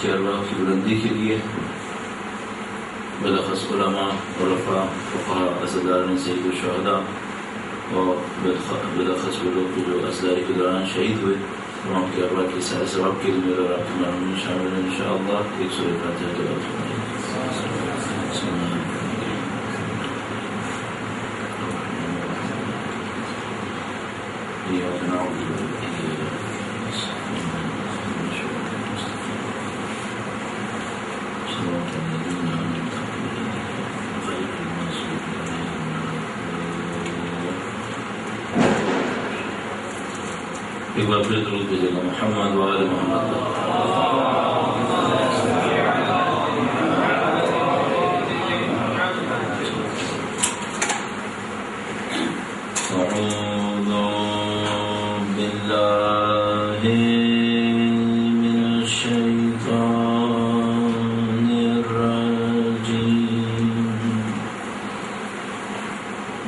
کے ارواح کی بلندی کے لیے بلخص علماء عرفاء فقہاء اسدارین سید الشہداء اور بلخص وہ لوگ جو اسداری کے دوران شہید ہوئے تمام کے ارواح کے سارے ثواب کے لیے میرا اور آپ کے معلوم شامل ہیں انشاءاللہ. ایک سورہ فاتحہ تلاوت فرمائیے. ایک بار پھر درود بھیجے گا محمد وآل محمد. أعوذ بالله من الشيطان الرجيم.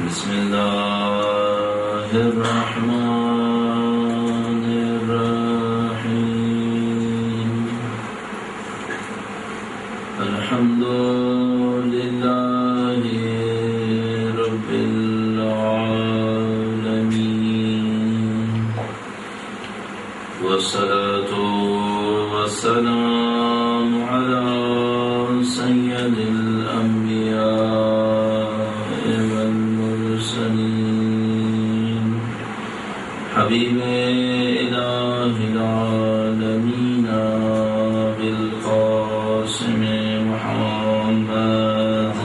بسم الله الرحمن الرحيم. الحمد لله رب العالمين والصلاة والسلام على سيد الأنبياء والمرسلين حبيب إله العالمين بالقاسم محمد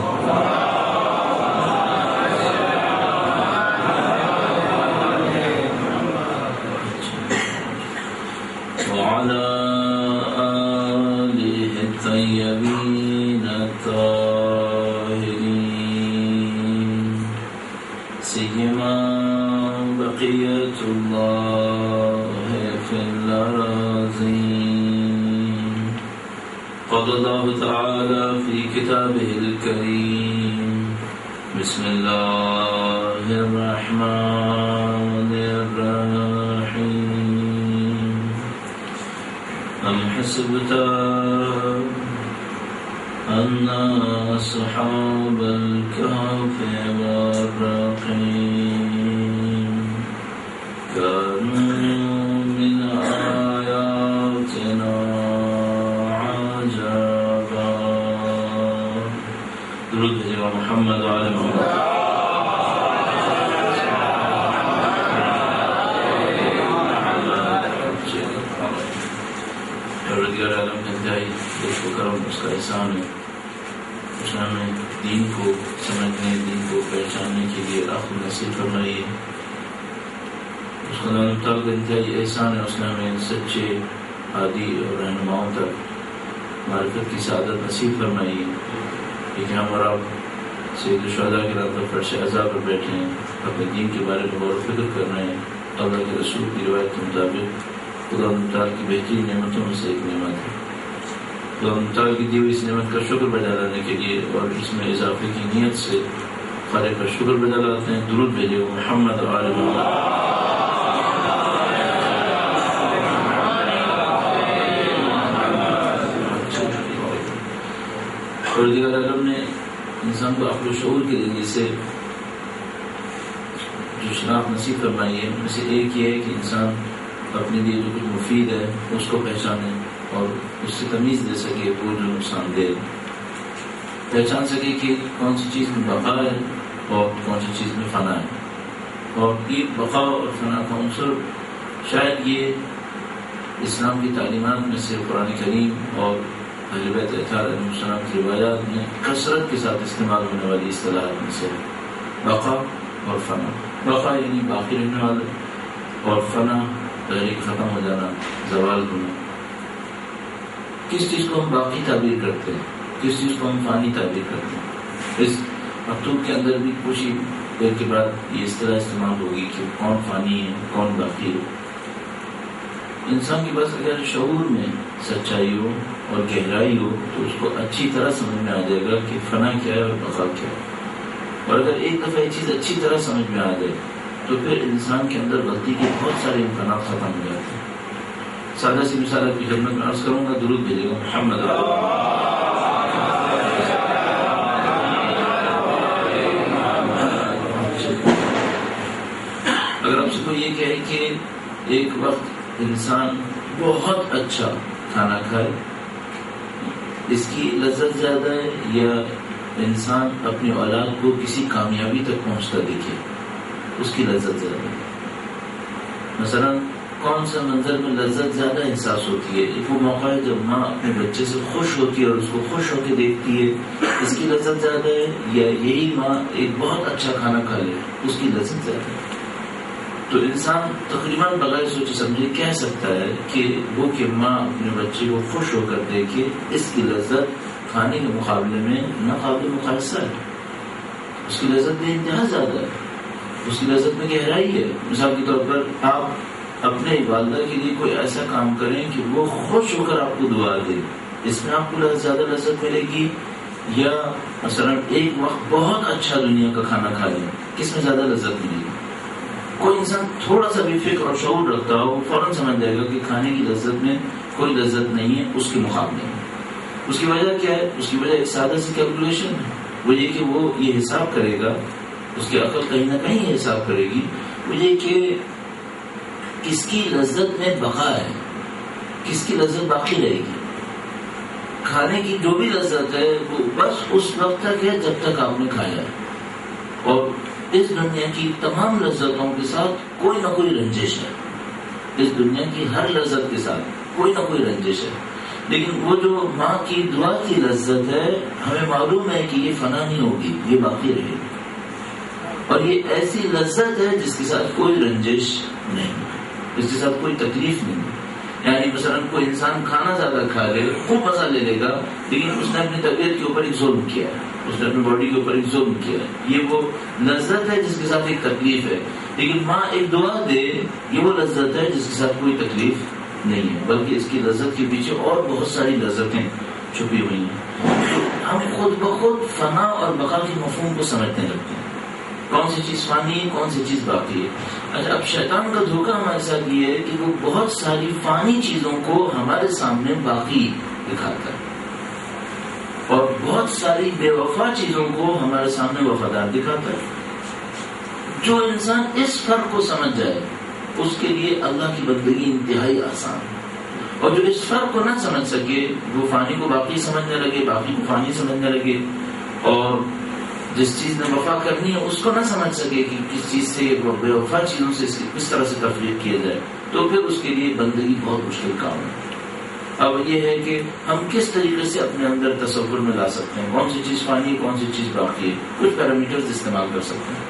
وعلى آله الطيبين الطاهرين سيما بقية الله في الأراضين. قال الله تعالى في كتابه الكريم بسم الله الرحمن الرحيم. أم حسبت أن أصحاب الكهف والرقيم كانوا من آياتنا عجبا. درود بھیجے محمد وعلى محمد. پروردگار عالم کا انتہائی لطف و کرم اس کا احسان ہے. اس نے ہمیں دین کو سمجھنے دین کو پہچاننے کے لیے راہ نصیب فرمائی ہے. اس کا نام تعالیٰ کا انتہائی احسان ہے. اس نے ہمیں سچے ہادی اور رہنماؤں تک معرفت کی سعادت نصیب فرمائی ہے. لیکن ہم اور آپ سید الشہداء کے رات فرش عزا پر بیٹھے ہیں, اپنے دین کے بارے میں غور و فکر کر رہے ہیں. اللہ کے رسول کی روایت کے مطابق خدا تعالیٰ کی بہترین نعمتوں میں سے ایک نعمت ہے. خدا تعالیٰ کی دی ہوئی اس نعمت کا شکر بجا لانے کے لیے اور اس میں اضافے کی نیت سے خالق کا شکر بجا لاتے ہیں. درود بھیجے محمد وآل محمد. پروردگار عالم نے انسان کو عقل و شعور کے ذریعے سے جو شناخت نصیب فرمائی ہے ان سے ایک یہ ہے کہ انسان اپنے لیے جو کچھ مفید ہے اس کو پہچانے اور اس سے تمیز دے سکے وہ جو نقصان دے, پہچان سکے کہ کون سی چیز میں بقا ہے اور کون سی چیز میں فنا ہے. اور یہ بقا اور فنا کا عنصر شاید یہ اسلام کی تعلیمات میں سے قرآن کریم اور اہل بیت اطہار علیہ السلام کی روایات میں کثرت کے ساتھ استعمال ہونے والی اصطلاحات میں سے بقا اور فنا. بقا یعنی باقی رہنے والا اور فنا تحریک ختم ہو جانا, زوال ہونا. کس چیز کو ہم باقی تعبیر کرتے ہیں, کس چیز کو ہم فانی تعبیر کرتے ہیں. اس مکتوب کے اندر بھی کچھ ہی دیر کے بعد یہ اصطلاح استعمال ہوگی کہ کون فانی ہے کون باقی ہے. انسان کے پاس اگر شعور میں سچائی ہو اور گہرائی ہو تو اس کو اچھی طرح سمجھ میں آ جائے گا کہ فنا کیا ہے اور بقا کیا ہے. اور اگر ایک دفعہ یہ چیز اچھی طرح سمجھ میں آ جائے تو پھر انسان کے اندر غلطی کے بہت سارے امکانات ختم ہو جاتے ہیں. سادہ سی مثال آپ کی خدمت میں عرض کروں گا، درود بھیجے گا محمد اگر آپ سے کوئی یہ کہے کہ ایک وقت انسان بہت اچھا کھانا کھائے، اس کی لذت زیادہ ہے یا انسان اپنی اولاد کو کسی کامیابی تک پہنچتا دیکھے اس کی لذت زیادہ ہے؟ مثلا کون سا منظر میں لذت زیادہ احساس ہوتی ہے؟ ایک وہ موقع ہے جب ماں اپنے بچے سے خوش ہوتی ہے اور اس کو خوش ہو کے دیکھتی ہے، اس کی لذت زیادہ ہے، یا یہی ماں ایک بہت اچھا کھانا کھا لے اس کی لذت زیادہ ہے؟ تو انسان تقریباً بغیر سوچے سمجھے کہہ سکتا ہے کہ وہ کہ ماں اپنے بچے کو خوش ہو کر دیکھے اس کی لذت کھانے کے مقابلے میں ناقابل مقایسہ ہے، اس کی لذت بے انتہا زیادہ ہے، اس کی لذت میں گہرائی ہے۔ مثال کے طور پر آپ اپنے والدہ کے لیے کوئی ایسا کام کریں کہ وہ خوش ہو کر آپ کو دعا دے، اس میں آپ کو زیادہ لذت ملے گی، یا مثلا ایک وقت بہت اچھا دنیا کا کھانا کھا لیں، کس میں زیادہ لذت ملے گی؟ کوئی انسان تھوڑا سا بھی فکر اور شعور رکھتا ہو وہ فوراً سمجھ جائے گا کہ کھانے کی لذت میں کوئی لذت نہیں ہے اس کے مقابلے میں۔ اس کی وجہ کیا ہے؟ اس کی وجہ ایک سادہ سی کیلکولیشن ہے، وہ یہ کہ وہ یہ حساب کرے گا، اس کی عقل کہیں نہ کہیں یہ حساب کرے گی، وہ یہ کہ کس کی لذت میں بقا ہے، کس کی لذت باقی رہے گی۔ کھانے کی جو بھی لذت ہے وہ بس اس وقت تک ہے جب تک آپ نے کھایا ہے، اور اس دنیا کی تمام لذتوں کے ساتھ کوئی نہ کوئی رنجش ہے، اس دنیا کی ہر لذت کے ساتھ کوئی نہ کوئی رنجش ہے، لیکن وہ جو ماں کی دعا کی لذت ہے ہمیں معلوم ہے کہ یہ فنا نہیں ہوگی، یہ باقی رہے گی، اور یہ ایسی لذت ہے جس کے ساتھ کوئی رنجش نہیں، اس کے ساتھ کوئی تکلیف نہیں۔ یعنی مثلا کوئی انسان کھانا زیادہ کھا لے، خوب مزہ لے لے گا، لیکن اس نے اپنی طبیعت کے اوپر ایک ظلم کیا ہے، اس نے اپنی باڈی کے اوپر ایک ظلم کیا ہے، یہ وہ لذت ہے جس کے ساتھ ایک تکلیف ہے۔ لیکن ماں ایک دعا دے، یہ وہ لذت ہے جس کے ساتھ کوئی تکلیف نہیں ہے، بلکہ اس کی لذت کے پیچھے اور بہت ساری لذتیں چھپی ہوئی ہیں۔ ہم خود بخود فنا اور بقا کے مفہوم کو سمجھنے لگتے ہیں، کون سی چیز فانی ہے، کون سی چیز باقی ہے۔ اچھا، اب شیطان کا دھوکہ ہمارے ساتھ یہ ہے کہ وہ بہت ساری فانی چیزوں کو ہمارے سامنے باقی دکھاتا ہے، اور بہت ساری بے وفا چیزوں کو ہمارے سامنے وفادار دکھاتا ہے۔ جو انسان اس فرق کو سمجھ جائے اس کے لیے اللہ کی بندگی انتہائی آسان ہے، اور جو اس فرق کو نہ سمجھ سکے وہ فانی کو باقی سمجھنے لگے، باقی کو فانی سمجھنے لگے، اور جس چیز نے وفا کرنی ہے اس کو نہ سمجھ سکے کہ کس چیز سے بے وفا چیزوں سے کس طرح سے تفریق کیا جائے، تو پھر اس کے لیے بندگی بہت مشکل کام ہے۔ اب یہ ہے کہ ہم کس طریقے سے اپنے اندر تصور میں لا سکتے ہیں کون سی چیز فانی ہے، کون سی چیز باقی ہے، کچھ پیرامیٹرز استعمال کر سکتے ہیں۔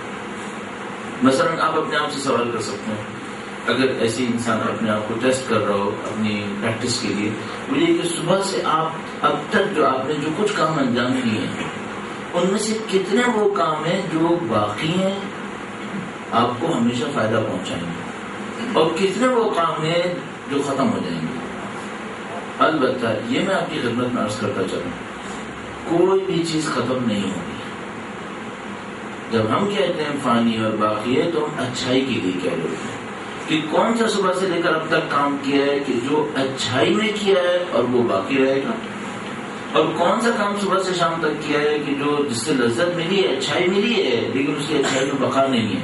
مثلا آپ اپنے آپ سے سوال کر سکتے ہیں، اگر ایسی انسان اپنے آپ کو ٹیسٹ کر رہا ہو اپنی پریکٹس کے لیے، وہ یہ کہ صبح سے آپ اب تک جو آپ نے جو کچھ کام انجام دیے ہیں ان میں سے کتنے وہ کام ہیں جو باقی ہیں آپ کو ہمیشہ فائدہ پہنچائیں گے، اور کتنے وہ کام ہیں جو ختم ہو جائیں گے۔ البتہ یہ میں آپ کی خدمت میں عرض کرتا چلوں، کوئی بھی چیز ختم نہیں ہوگی۔ جب ہم کہتے ہیں فانی اور باقی ہے تو ہم اچھائی کے لیے کہہ رہے ہیں کہ کون سا صبح سے لے کر اب تک کام کیا ہے کہ جو اچھائی میں کیا ہے اور وہ باقی رہے گا، اور کون سا کام صبح سے شام تک کیا ہے کہ جو جس سے لذت ملی ہے، اچھائی ملی ہے، لیکن اس کی اچھائی میں بقا نہیں ہے،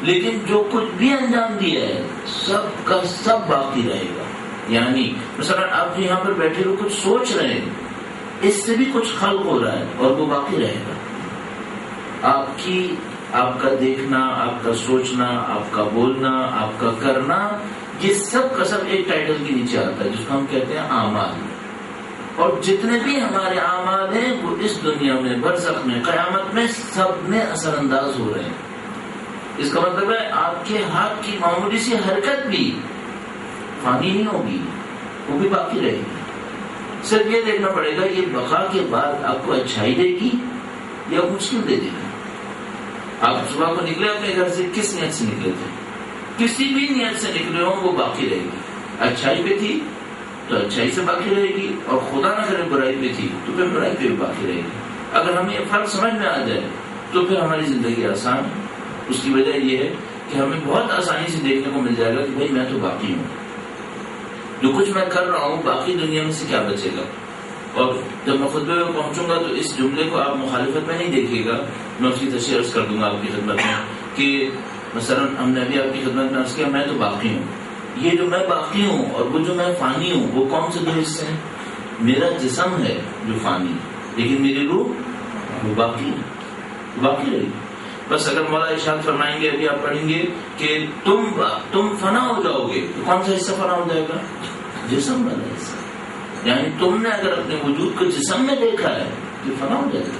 لیکن جو کچھ بھی انجام دیا ہے سب کا سب باقی رہے گا۔ یعنی مثلا آپ یہاں پر بیٹھے ہوئے کچھ سوچ رہے ہیں، اس سے بھی کچھ خلق ہو رہا ہے اور وہ باقی رہے گا۔ آپ کا دیکھنا، آپ کا سوچنا، آپ کا بولنا، آپ کا کرنا، یہ سب کا سب ایک ٹائٹل کے نیچے آتا ہے جس کو ہم کہتے ہیں اعمال، اور جتنے بھی ہمارے اعمال ہیں وہ اس دنیا میں، برزخ میں، قیامت میں سب میں اثر انداز ہو رہے ہیں۔ اس کا مطلب ہے آپ کے ہاتھ کی معمولی سی حرکت بھی فانی نہیں ہوگی، وہ بھی باقی رہے گی۔ صرف یہ دیکھنا پڑے گا یہ بقا کے بعد آپ کو اچھائی دے گی یا مشکل دے دے گی۔ آپ صبح کو نکلے اپنے گھر سے کس نیت سے نکلے تھے؟ کسی بھی نیت سے نکلے ہوں وہ باقی رہے گی۔ اچھائی پہ تھی تو اچھائی سے باقی رہے گی، اور خدا نہ کرے برائی پہ تھی تو پھر برائی پہ بھی باقی رہے گی۔ اگر ہمیں یہ فرق سمجھ میں آ جائے تو پھر ہماری زندگی آسان ہے۔ اس کی وجہ یہ ہے کہ ہمیں بہت آسانی سے دیکھنے کو مل جائے گا کہ بھائی میں تو باقی ہوں، جو کچھ میں کر رہا ہوں باقی دنیا میں سے کیا بچے گا. اور جب میں خطبے میں پہنچوں گا تو اس جملے کو آپ مخالفت میں نہیں دیکھیے گا. میں اس کی تشریح عرض کر دوں گا آپ کی خدمت میں کہ مثلا ہم نے ابھی آپ کی خدمت میں عرض کیا میں تو باقی ہوں. یہ جو میں باقی ہوں اور وہ جو میں فانی ہوں وہ کون سے دو حصے ہیں؟ میرا جسم ہے جو فانی لیکن میری روح وہ باقی رہے گی. بس اگر مولا ارشاد فرمائیں گے ابھی آپ پڑھیں گے کہ تم فنا ہو جاؤ گے تو کون سا حصہ فنا ہو جائے گا؟ جسم والا حصہ. یعنی تم نے اگر اپنے وجود کو جسم میں دیکھا ہے تو فنا ہو جائے گا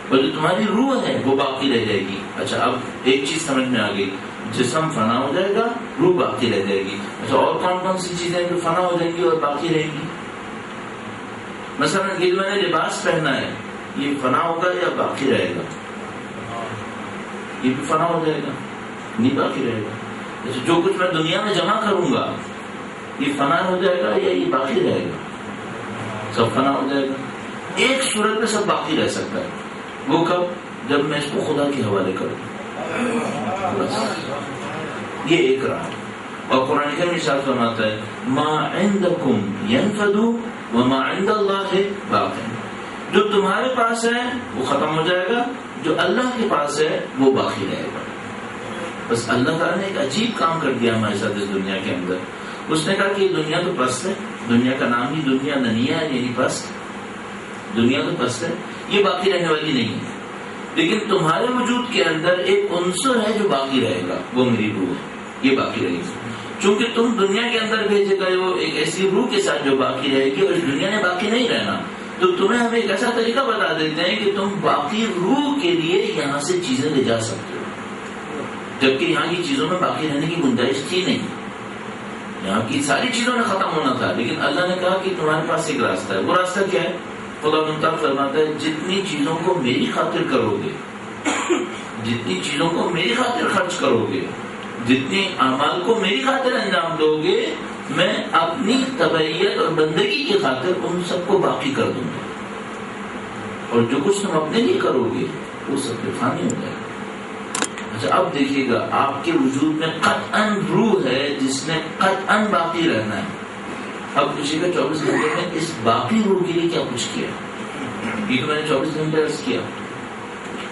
اور جو تمہاری روح ہے وہ باقی رہ جائے گی. اچھا اب ایک چیز سمجھ میں آ گئی, جسم فنا ہو جائے گا, روح باقی رہ جائے گی. اچھا اور کون کون سی چیزیں جو فنا ہو جائیں گی اور باقی رہیں گی؟ مثلا یہ جو میں نے لباس پہنا ہے یہ فنا ہوگا یا باقی رہے گا؟ یہ بھی فنا ہو جائے گا, نہیں باقی رہے گا. اچھا جو کچھ میں دنیا میں جمع کروں گا یہ فنا ہو جائے گا یا یہ باقی رہے گا؟ سب فنا ہو جائے گا. ایک صورت میں سب باقی رہ سکتا ہے, وہ کب؟ جب میں اس کو خدا کے حوالے کروں. بس یہ ایک رہا. اور قرآن کریم ارشاد فرماتا ہے ما عندکم ينفد وما عند اللہ باق. جو تمہارے پاس ہے وہ ختم ہو جائے گا, جو اللہ کے پاس ہے وہ باقی رہے گا. بس اللہ تعالیٰ نے ایک عجیب کام کر دیا ہمارے ساتھ اس دنیا کے اندر. اس نے کہا کہ یہ دنیا تو پست ہے, دنیا کا نام ہی دنیا ننیا ہے یعنی پست. دنیا تو پست ہے, یہ باقی رہنے والی نہیں ہے. لیکن تمہارے وجود کے اندر ایک عنصر ہے جو باقی رہے گا, وہ میری روح ہے, یہ باقی رہے گی. چونکہ تم دنیا کے اندر بھیجے گئے ہو ایک ایسی روح کے ساتھ جو باقی رہے گی, اور اس دنیا نے باقی نہیں رہنا, تو تمہیں ہم ایک ایسا طریقہ بتا دیتے ہیں کہ تم باقی روح کے لیے یہاں سے چیزیں لے جا سکتے ہو, جبکہ یہاں کی چیزوں میں باقی رہنے کی گنجائش تھی نہیں. یہاں کی ساری چیزوں نے ختم ہونا تھا, لیکن اللہ نے کہا کہ تمہارے پاس ایک راستہ ہے. وہ راستہ کیا ہے؟ خدا منتخب فرماتا ہے جتنی چیزوں کو میری خاطر کرو گے, جتنی چیزوں کو میری خاطر خرچ کرو گے, جتنے اعمال کو میری خاطر انجام دو گے, میں اپنی تبعیت اور بندگی کی خاطر ان سب کو باقی کر دوں گا. اور جو کچھ تم اپنے لیے کرو گے وہ سب پہ فانی ہو جائے گا. اچھا اب دیکھیے گا آپ کے وجود میں قطعاً روح ہے جس نے قطعاً باقی رہنا ہے. اب پوچھیے گا 24 گھنٹے میں اس باقی روح کے لیے کیا کچھ کیا؟ یہ تو میں نے 24 گھنٹے عرض کیا.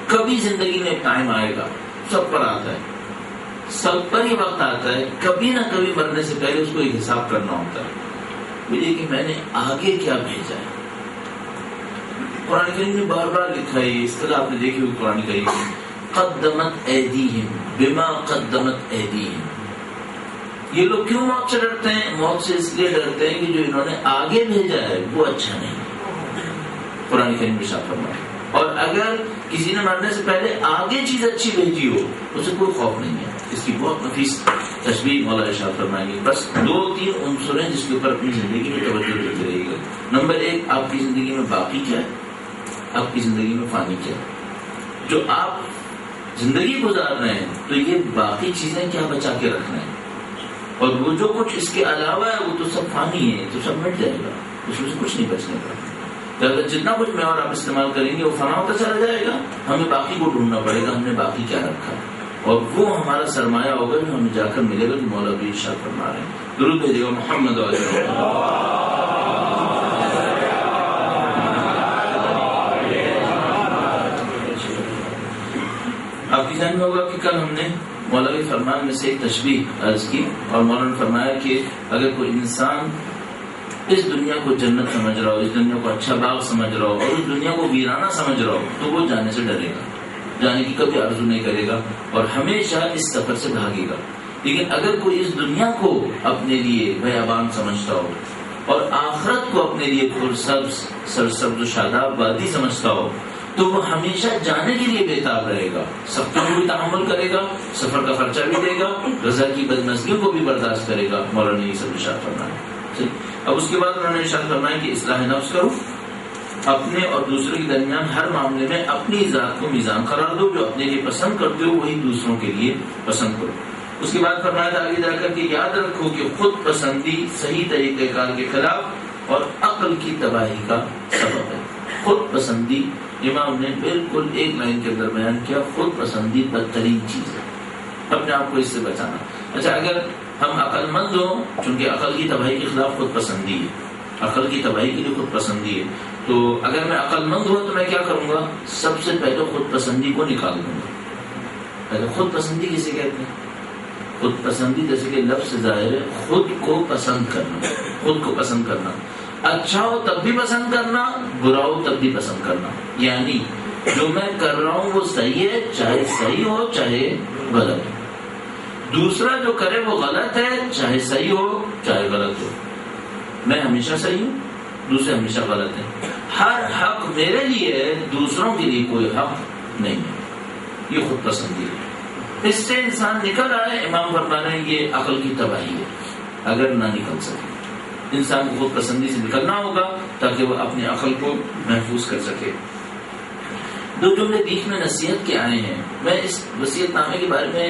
کبھی زندگی میں ٹائم آئے گا, سب پر آتا ہے, سب پر ہی وقت آتا ہے, کبھی نہ کبھی مرنے سے پہلے اس کو ایک حساب کرنا ہوتا ہے. مجھے کہ میں نے آگے کیا بھیجا ہے. قرآن کریم نے بار بار لکھا ہے, اس طرح آپ نے دیکھی ہوئی قرآن کریم قدمت ایدیہم بما قدمت ایدیہم. یہ لوگ کیوں موت سے ڈرتے ہیں؟ موت سے اس لیے ڈرتے ہیں کہ جو انہوں نے آگے بھیجا ہے وہ اچھا نہیں. قرآن کریم میں ارشاد فرمایا. اور اگر کسی نے مرنے سے پہلے آگے چیز اچھی بھیجی ہو اسے کوئی خوف نہیں ہے. اس کی بہت نفیس تشبیہ مولا ارشاد فرمائیں گے. بس 2-3 عنصر ہیں جس کے اوپر اپنی زندگی میں توجہ دیتے رہیے گا. نمبر 1, آپ کی زندگی میں باقی کیا ہے, آپ کی زندگی میں فانی کیا ہے. جو آپ زندگی گزار رہے ہیں تو یہ باقی چیزیں کیا بچا کے رکھنا ہے, اور وہ جو کچھ اس کے علاوہ ہے وہ تو سب فانی ہے, تو سب مٹ جائے گا, اس میں سے کچھ نہیں بچنے کا. جتنا کچھ میں اور آپ استعمال کریں گے وہ فنا ہوتا چلا جائے گا. ہمیں باقی کو ڈھونڈنا پڑے گا, ہم نے باقی کیا رکھا, اور وہ ہمارا سرمایہ ہوگا جو ہمیں جا کر ملے گا, جو مولا بھی ارشاد فرما رہے ہیں. درود بھیجیے گا محمد علیہ. آپ کی ذہن میں ہوگا کہ کل ہم نے مولوی فرمان میں سے ایک تشبیہ عرض کی, اور مولانا نے فرمایا کہ اگر کوئی انسان اس دنیا کو جنت سمجھ رہا ہو, اس دنیا کو اچھا باغ سمجھ رہا ہو, اور اس دنیا کو ویرانہ سمجھ رہا ہو, تو وہ جانے سے ڈرے گا, جانے کی کبھی آرزو نہیں کرے گا, اور ہمیشہ اس سفر سے بھاگے گا. لیکن اگر کوئی اس دنیا کو اپنے لیے بیابان سمجھتا ہو اور آخرت کو اپنے لیے پرسبز سرسبز و شاداب وادی سمجھتا ہو, تو وہ ہمیشہ جانے کے لیے بےتاب رہے گا, سختیوں کو بھی تحمل کرے گا, سفر کا خرچہ بھی دے گا, رضا کی بدمزگیوں کو بھی برداشت کرے گا. مولانا نے یہ سب ارشاد فرمایا. اب اس کے بعد انہوں نے ارشاد فرمایا کہ اصلاح نفس کرو, اپنے اور دوسرے کے درمیان ہر معاملے میں اپنی ذات کو میزان قرار دو, جو اپنے لیے پسند کرتے ہو وہی دوسروں کے لیے پسند کرو. اس کے بعد فرمایا تھا آگے جا کر کہ یاد رکھو کہ خود پسندی صحیح طریقہ کار کے خلاف اور عقل کی تباہی کا سبب ہے. خود پسندی امام نے بالکل ایک لائن کے اندر بیان کیا, خود پسندی بدترین چیز ہے, اپنے آپ کو اس سے بچانا. اچھا اگر ہم عقل مند ہوں، چونکہ عقل کی تباہی کے خلاف خود پسندی ہے، عقل کی تباہی کے لیے خود پسندی ہے. تو اگر میں عقل مند ہوں تو میں کیا کروں گا؟ سب سے پہلے خود پسندی کو نکال دوں گا. پہلے خود پسندی کسے کہتے ہیں؟ خود پسندی جیسے کہ لفظ ظاہر ہے، خود کو پسند کرنا، خود کو پسند کرنا. اچھا ہو تب بھی پسند کرنا، برا ہو تب بھی پسند کرنا. یعنی جو میں کر رہا ہوں وہ صحیح ہے، چاہے صحیح ہو چاہے غلط ہو. دوسرا جو کرے وہ غلط ہے، چاہے صحیح ہو چاہے غلط ہو. میں ہمیشہ صحیح ہوں، دوسرے ہمیشہ غلط ہیں. ہر حق میرے لیے ہے، دوسروں کے لیے کوئی حق نہیں ہے. یہ خود پسندی ہے. اس سے انسان نکل آئے، امام فرما رہے ہیں یہ عقل کی تباہی ہے. اگر نہ نکل سکے انسان کو خود پسندی سے نکلنا ہوگا تاکہ وہ اپنی عقل کو محفوظ کر سکے. دو جملے بیچ میں نصیحت کے آئے ہیں. میں اس وصیت نامے کے بارے میں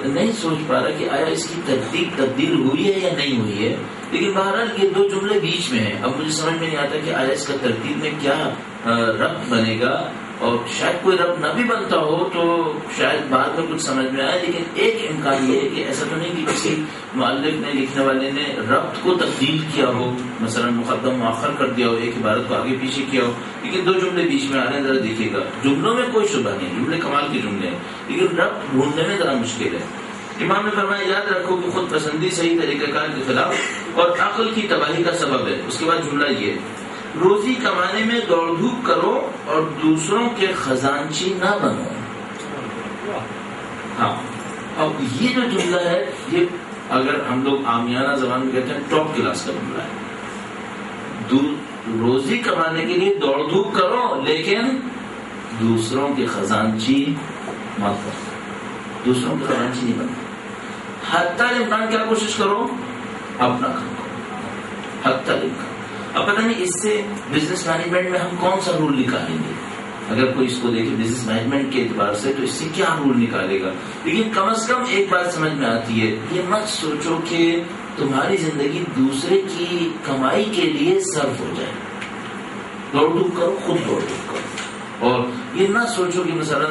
نہیں سوچ پا رہا کہ آیا اس کی ترتیب تبدیل ہوئی ہے یا نہیں ہوئی ہے، لیکن بہرحال یہ دو جملے بیچ میں ہیں. اب مجھے سمجھ میں نہیں آتا کہ آیا اس کا ترتیب میں کیا ربط بنے گا، اور شاید کوئی ربط نہ بھی بنتا ہو تو شاید بعد میں کچھ سمجھ میں آئے. لیکن ایک امکان یہ ہے کہ ایسا تو نہیں کہ کسی مؤلف نے، لکھنے والے نے ربط کو تبدیل کیا ہو، مثلا مقدم مؤخر کر دیا ہو، ایک عبارت کو آگے پیچھے کیا ہو. لیکن دو جملے بیچ میں آ رہے ہیں، ذرا دیکھیے گا. جملوں میں کوئی شبہ نہیں، جملے کمال کے جملے ہیں، لیکن ربط ڈھونڈنے میں ذرا مشکل ہے. امام نے فرمایا یاد رکھو کہ خود پسندی صحیح طریقہ کار کے خلاف اور عقل کی تباہی کا سبب ہے. اس کے بعد جملہ یہ، روزی کمانے میں دوڑ دھوپ کرو اور دوسروں کے خزانچی نہ بنو. ہاں، اب یہ جو جملہ ہے یہ اگر ہم لوگ عامیانہ زبان میں کہتے ہیں ٹاپ کلاس کا جملہ ہے. روزی کمانے کے لیے دوڑ دھوپ کرو لیکن دوسروں کے خزانچی مت کرو، دوسروں کے خزانچی نہیں بنو. حتی الامکان کیا کوشش کرو؟ اپنا کام کرو، حتی الامکان. اب پتہ نہیں اس سے بزنس مینجمنٹ میں ہم کون سا رول نکالیں گے. اگر کوئی اس کو دیکھے بزنس مینجمنٹ کے اعتبار سے تو اس سے کیا رول نکالے گا. لیکن کم از کم ایک بات سمجھ میں آتی ہے، یہ مت سوچو کہ تمہاری زندگی دوسرے کی کمائی کے لیے صرف ہو جائے. دوڑ دھوپ کرو، خود دوڑ دھوپ کرو. اور یہ نہ سوچو کہ مثلا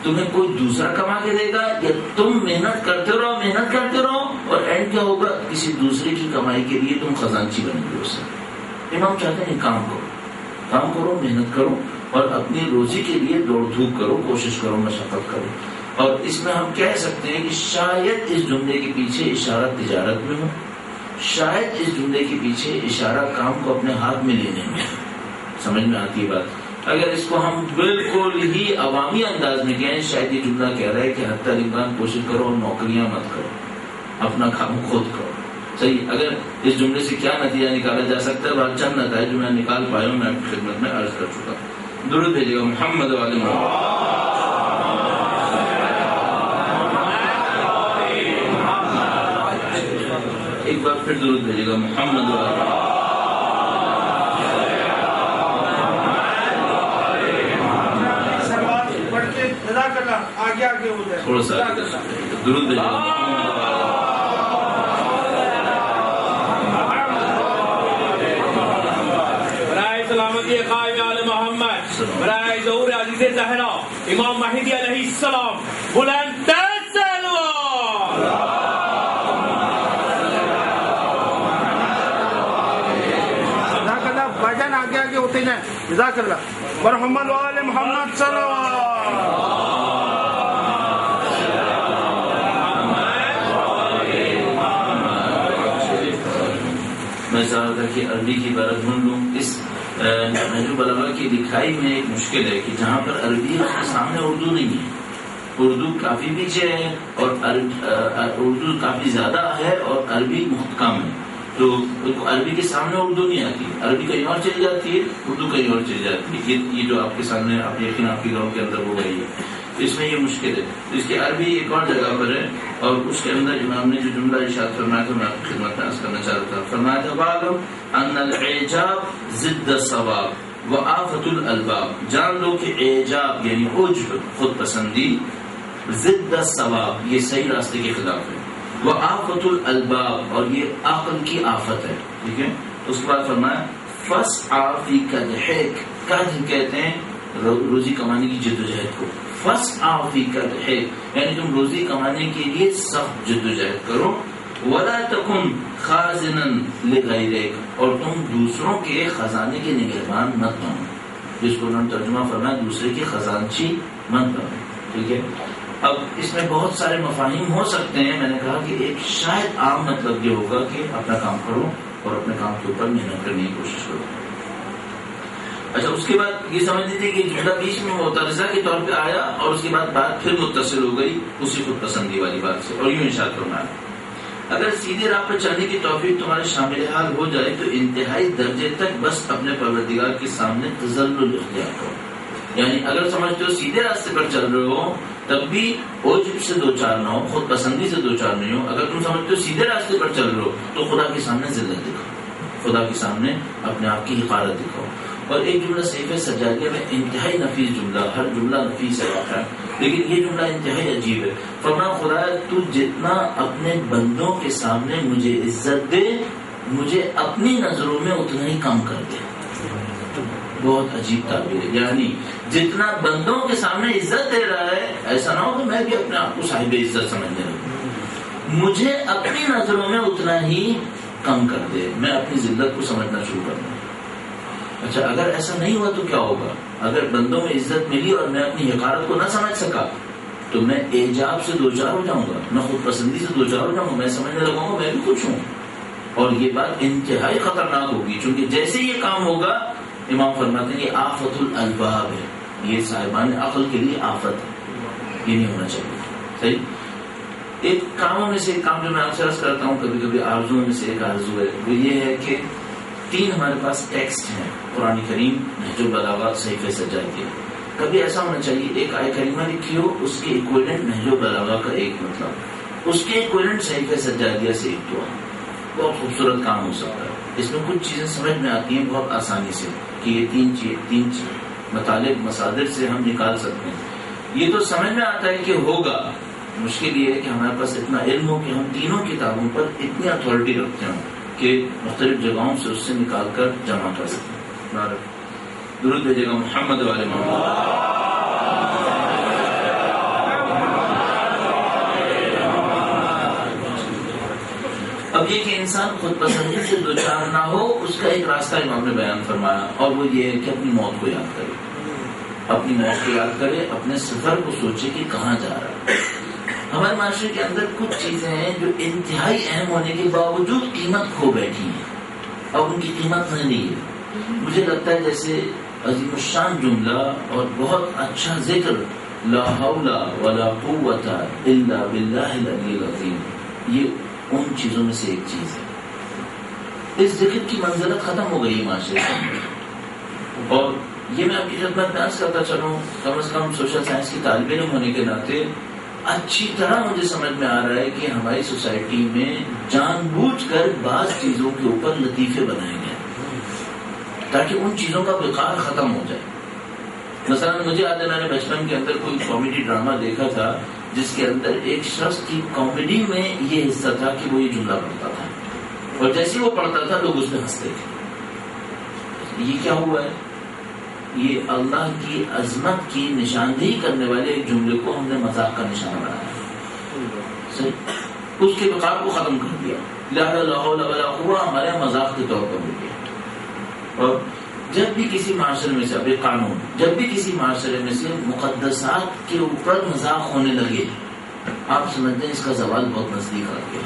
تمہیں کوئی دوسرا کما کے دے گا، یا تم محنت کرتے رہو اور اینڈ کیا ہوگا، کسی دوسرے کی کمائی کے لیے تم خزانچی بنیں گے. اس سے امام چاہتے ہیں کام کرو، محنت کرو اور اپنی روزی کے لیے دوڑ دھوپ کرو، کوشش کرو، مشقت کرو. اور اس میں ہم کہہ سکتے ہیں کہ شاید اس جملے کے پیچھے اشارہ تجارت میں ہو، شاید اس جملے کے پیچھے اشارہ کام کو اپنے ہاتھ میں لینے میں. سمجھ میں آتی ہے بات. اگر اس کو ہم بالکل ہی عوامی انداز میں کہیں، شاید یہ جملہ کہہ رہا ہے کہ حتی الامکان کوشش کرو اور نوکریاں مت کرو، اپنا کام خود کرو. صحیح. اگر اس جملے سے کیا نتیجہ نکالا جا سکتا ہے، بات چند نتائج جو میں نکال پایا ہوں میں آپ کی خدمت میں عرض کر چکا. درود بھیجیے گا محمد والے محمد. ایک بار پھر درود بھیجیے گا محمد والے. تھوڑا سا درود بھیجیے گا. سلامتی قائم آل محمد، برائے ظہور عزیز زہرا امام مہدی علیہ السلام، بلند سلوات. جزاک اللہ بھائی، آگے آگے ہوتے جائیں. جزاک اللہ. محمد وآل محمد صلوات. میں چاہ رہا تھا کہ عربی کی عبارت ڈھونڈ لوں. اس نہج البلاغہ کی لکھائی میں ایک مشکل ہے کہ جہاں پر عربی ہے اس کے سامنے اردو نہیں ہے. اردو کافی پیچھے ہے اور اردو کافی زیادہ ہے اور عربی بہت کم ہے. تو عربی کے سامنے اردو نہیں آتی، عربی کہیں اور چلی جاتی ہے، اردو کہیں اور چلی جاتی ہے. یہ جو آپ کے سامنے آپ یقین آپ کے گاؤں کے اندر ہو گئی ہے، اس میں یہ مشکل ہے. تو اس کی عربی ایک اور جگہ پر ہے اور اس کے اندر امام نے جو جملہ ارشاد فرمایا تھا میں آپ کی خدمت میں عرض کرنا چاہ رہا تھا. فرمایا تھا وَاعْلَمْ أَنَّ الْإِعْجَابَ ضِدَّ الصَّوَابِ وَآفَةُ الْأَلْبَابِ. جان لو کہ اعجاب یعنی عجب، خود پسندی، ضد الصواب یہ صحیح راستے کے خلاف ہے، وآفَةُ الْأَلْبَابِ اور یہ عقل کی آفت ہے. ٹھیک ہے. اس کے بعد فرمایا فَاسْعَ فِي كَدْحِكَ. کدح کہتے ہیں روزی کمانے کی جدوجہد کو. فَاسْعَ فِي كَدْحِكَ یعنی تم روزی کمانے کے لیے سخت جدوجہد کرو. ولا تکن خازنا لغیرک، اور تم دوسروں کے خزانے کے نگہبان مت بنو، جس کو انہوں نے ترجمہ فرمایا دوسرے کی خزانچی مت بنو. ٹھیک ہے. اب اس میں بہت سارے مفاہیم ہو سکتے ہیں. میں نے کہا کہ ایک شاید عام مطلب یہ ہوگا کہ اپنا کام کرو اور اپنے کام کے اوپر محنت کرنے کی کوشش کرو. اچھا، اس کے بعد یہ سمجھ لیجیے کہ جملہ بیچ میں معترضہ کے طور پہ آیا اور اس کے بعد بات پھر متصل ہو گئی اسی خود پسندی والی بات سے، اور یوں ارشاد فرمایا اگر سیدھے راہ پر چلنے کی توفیق تمہارے شامل حال ہو جائے تو انتہائی درجے تک بس اپنے پروردگار کے سامنے تذلل اختیار کرو. یعنی اگر سمجھتے ہو سیدھے راستے پر چل رہے ہو تب بھی عجب سے دو چار نہ ہو، خود پسندی سے دو چار نہیں ہو. اگر تم سمجھتے ہو سیدھے راستے پر چل رہے ہو تو خدا کے سامنے ذلت دکھاؤ، خدا کے سامنے اپنے آپ کی حقارت دکھاؤ. اور ایک جملہ صحیفہ سجادیہ میں انتہائی نفیس جملہ، ہر جملہ نفیس ہے لیکن یہ جملہ انتہائی عجیب ہے. فرمایا خدا تو جتنا اپنے بندوں کے سامنے مجھے عزت دے، مجھے اپنی نظروں میں اتنا ہی کم کر دے. بہت عجیب تعبیر ہے. یعنی جتنا بندوں کے سامنے عزت دے رہا ہے ایسا نہ ہو کہ میں بھی اپنے آپ کو صاحب عزت سمجھنے لگوں، مجھے اپنی نظروں میں اتنا ہی کم کر دے، میں اپنی ذلت کو سمجھنا شروع کر دوں. اچھا، اگر ایسا نہیں ہوا تو کیا ہوگا؟ اگر بندوں میں عزت ملی اور میں اپنی حقارت کو نہ سمجھ سکا تو میں اعجاب سے دوچار ہو جاؤں گا، میں خود پسندی سے دوچار ہو جاؤں گا، میں سمجھنے لگوں گا میں بھی کچھ ہوں. اور یہ بات انتہائی خطرناک ہوگی، چونکہ جیسے یہ کام ہوگا امام فرماتے ہیں یہ آفت الالباب ہے، یہ صاحبان عقل کے لیے آفت ہے، یہ نہیں ہونا چاہیے. صحیح. ایک کاموں میں سے ایک کام جو میں آپ سے عرض کرتا ہوں، کبھی کبھی آرزو میں سے ایک آرزو ہے، وہ یہ ہے کہ 3 ہمارے پاس ٹیکسٹ ہیں، قرآن کریم، نہج البلاغہ، صحیفہ سجادیہ. کبھی ایسا ہونا چاہیے ایک آیت کریمہ لکھی ہو، اس کے ایکویلنٹ نہج البلاغہ کا ایک مطلب، اس کے ایکویلنٹ صحیفہ سجادیہ سے ایک دعا. بہت خوبصورت کام ہو سکتا ہے. اس میں کچھ چیزیں سمجھ میں آتی ہیں بہت آسانی سے کہ یہ تین مطالب مصادر سے ہم نکال سکتے ہیں. یہ تو سمجھ میں آتا ہے کہ ہوگا، مشکل یہ ہے کہ ہمارے پاس اتنا علم ہو کہ ہم تینوں کتابوں پر اتنی اتھارٹی رکھتے ہوں کہ مختلف جگہوں سے اس سے نکال کر جمع کر سکتے ہیں. درود بھیجے گا محمد والے محمد. اب یہ کہ انسان خود پسندی سے دوچار نہ ہو، اس کا ایک راستہ امام نے بیان فرمایا، اور وہ یہ ہے کہ اپنی موت کو یاد کرے، اپنی موت کو یاد کرے، اپنے سفر کو سوچے کہ کہاں جا رہا ہے. ہمارے معاشرے کے اندر کچھ چیزیں ہیں جو انتہائی اہم ہونے کے باوجود قیمت کھو بیٹھی ہیں، اب ان کی قیمت نہیں ہے. مجھے لگتا ہے جیسے عظیم الشان جملہ اور بہت اچھا ذکر لا حول ولا قوت الا باللہ العلی العظیم، یہ ان چیزوں میں سے ایک چیز ہے. اس ذکر کی منزلت ختم ہو گئی معاشرے سے. اور یہ میں آپ کی خدمت میں عرض کرتا چلوں، کم از کم سوشل سائنس کی طالب علم ہونے کے ناطے اچھی طرح مجھے سمجھ میں آ رہا ہے کہ ہماری سوسائٹی میں جان بوجھ کر بعض چیزوں کے اوپر لطیفے بنائے گئے تاکہ ان چیزوں کا وقار ختم ہو جائے. مثلا مجھے یاد ہے میں نے بچپن کے اندر کوئی کامیڈی ڈرامہ دیکھا تھا جس کے اندر ایک شخص کی کامیڈی میں یہ حصہ تھا کہ وہ یہ جملہ پڑھتا تھا اور جیسے وہ پڑھتا تھا لوگ اس پہ ہنستے تھے. یہ کیا ہوا ہے؟ یہ اللہ کی عظمت کی نشاندہی کرنے والے ایک جملے کو ہم نے مذاق کا نشانہ بنایا، اس کے وقار کو ختم کر دیا، لہذا لا حول ولا قوت ہمارے مذاق کے طور پر ہو گیا. اور جب بھی کسی معاشرے میں سے، اب ایک قانون، جب بھی کسی معاشرے میں سے مقدسات کے اوپر مذاق ہونے لگے، آپ سمجھتے ہیں اس کا زوال بہت نزدیک آ گیا،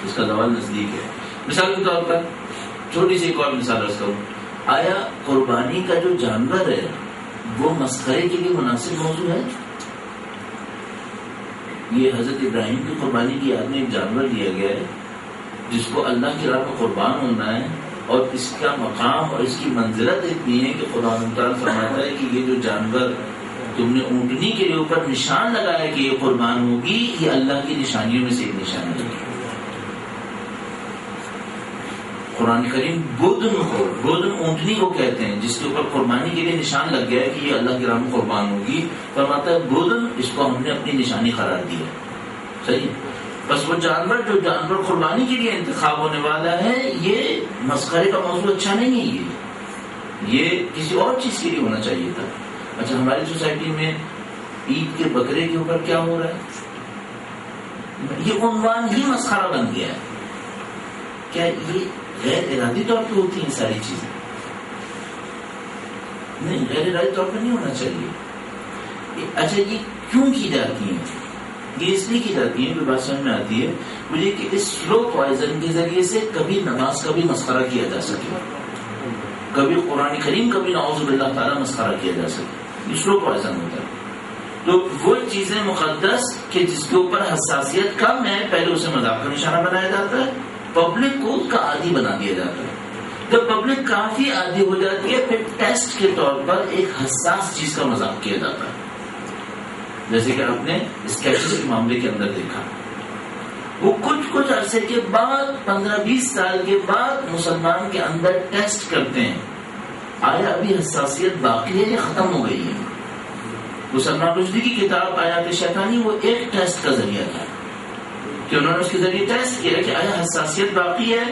اس کا زوال نزدیک ہے. مثال کے طور پر چھوٹی سی ایک اور مثال عرض کروں، آیا قربانی کا جو جانور ہے وہ مسخرے کے لیے مناسب موضوع ہے؟ یہ حضرت ابراہیم کی قربانی کی یاد میں ایک جانور لیا گیا ہے جس کو اللہ کی راہ میں قربان ہونا ہے، اور اس کا مقام اور اس کی منزلت اتنی ہے کہ خدا تعالیٰ فرماتا ہے کہ یہ جو جانور تم نے اونٹنی کے اوپر نشان لگایا کہ یہ قربان ہوگی، یہ اللہ کی نشانیوں میں سے ایک نشانی ہے. قرآن کریم گودن اونٹنی کو کہتے ہیں جس کے اوپر قربانی کے لیے نشان لگ گیا ہے کہ یہ اللہ کی راہ میں قربان ہوگی. فرماتا ہے گودن، اس کو ہم نے اپنی نشانی قرار دی ہے. صحیح. بس وہ جانور جو جانور قربانی کے لیے انتخاب ہونے والا ہے، یہ مسخرے کا موضوع اچھا نہیں ہے، یہ کسی اور چیز کے لیے ہونا چاہیے تھا. اچھا، ہماری سوسائٹی میں عید کے بکرے کے اوپر کیا ہو رہا ہے؟ یہ عنوان ہی مسخرہ بن گیا ہے. کیا یہ غیر ارادی طور پہ ہوتی ہیں ساری چیزیں؟ نہیں، غیر ارادی طور پہ نہیں ہونا چاہیے. اچھا یہ کیوں کی جاتی ہیں؟ یہ اس لیے کی جاتی ہیں کہ بات سمجھ میں آتی ہے مجھے کہ اس سلو پوائزن کے ذریعے سے کبھی نماز کا بھی مسخرہ کیا جا سکے، کبھی قرآن کریم کا بھی نعوذ باللہ تعالیٰ مسخرہ کیا جا سکے. یہ سلو پوائزن ہوتا ہے. تو وہ چیزیں مقدس کہ جس کے اوپر حساسیت کم ہے پہلے اسے مذاق کا نشانہ بنایا جاتا ہے، پبلک کو اس کا عادی بنا دیا جاتا ہے. جب پبلک کافی عادی ہو جاتی ہے پھر ٹیسٹ کے طور پر ایک حساس چیز کا مذاق کیا جاتا ہے. جیسے کہ آپ نے اسکیچز کے معاملے کے اندر دیکھا، وہ کچھ عرصے کے بعد 15-20 سال کے بعد مسلمان کے اندر ٹیسٹ کرتے ہیں آیا ابھی حساسیت باقی ہے یا ختم ہو گئی ہے. سلمان رشدی کی کتاب آیات شیطانی وہ ایک ٹیسٹ کا ذریعہ تھا کہ انہوں نے اس کے ذریعے ٹیسٹ کیا کہ آیا حساسیت باقی ہے.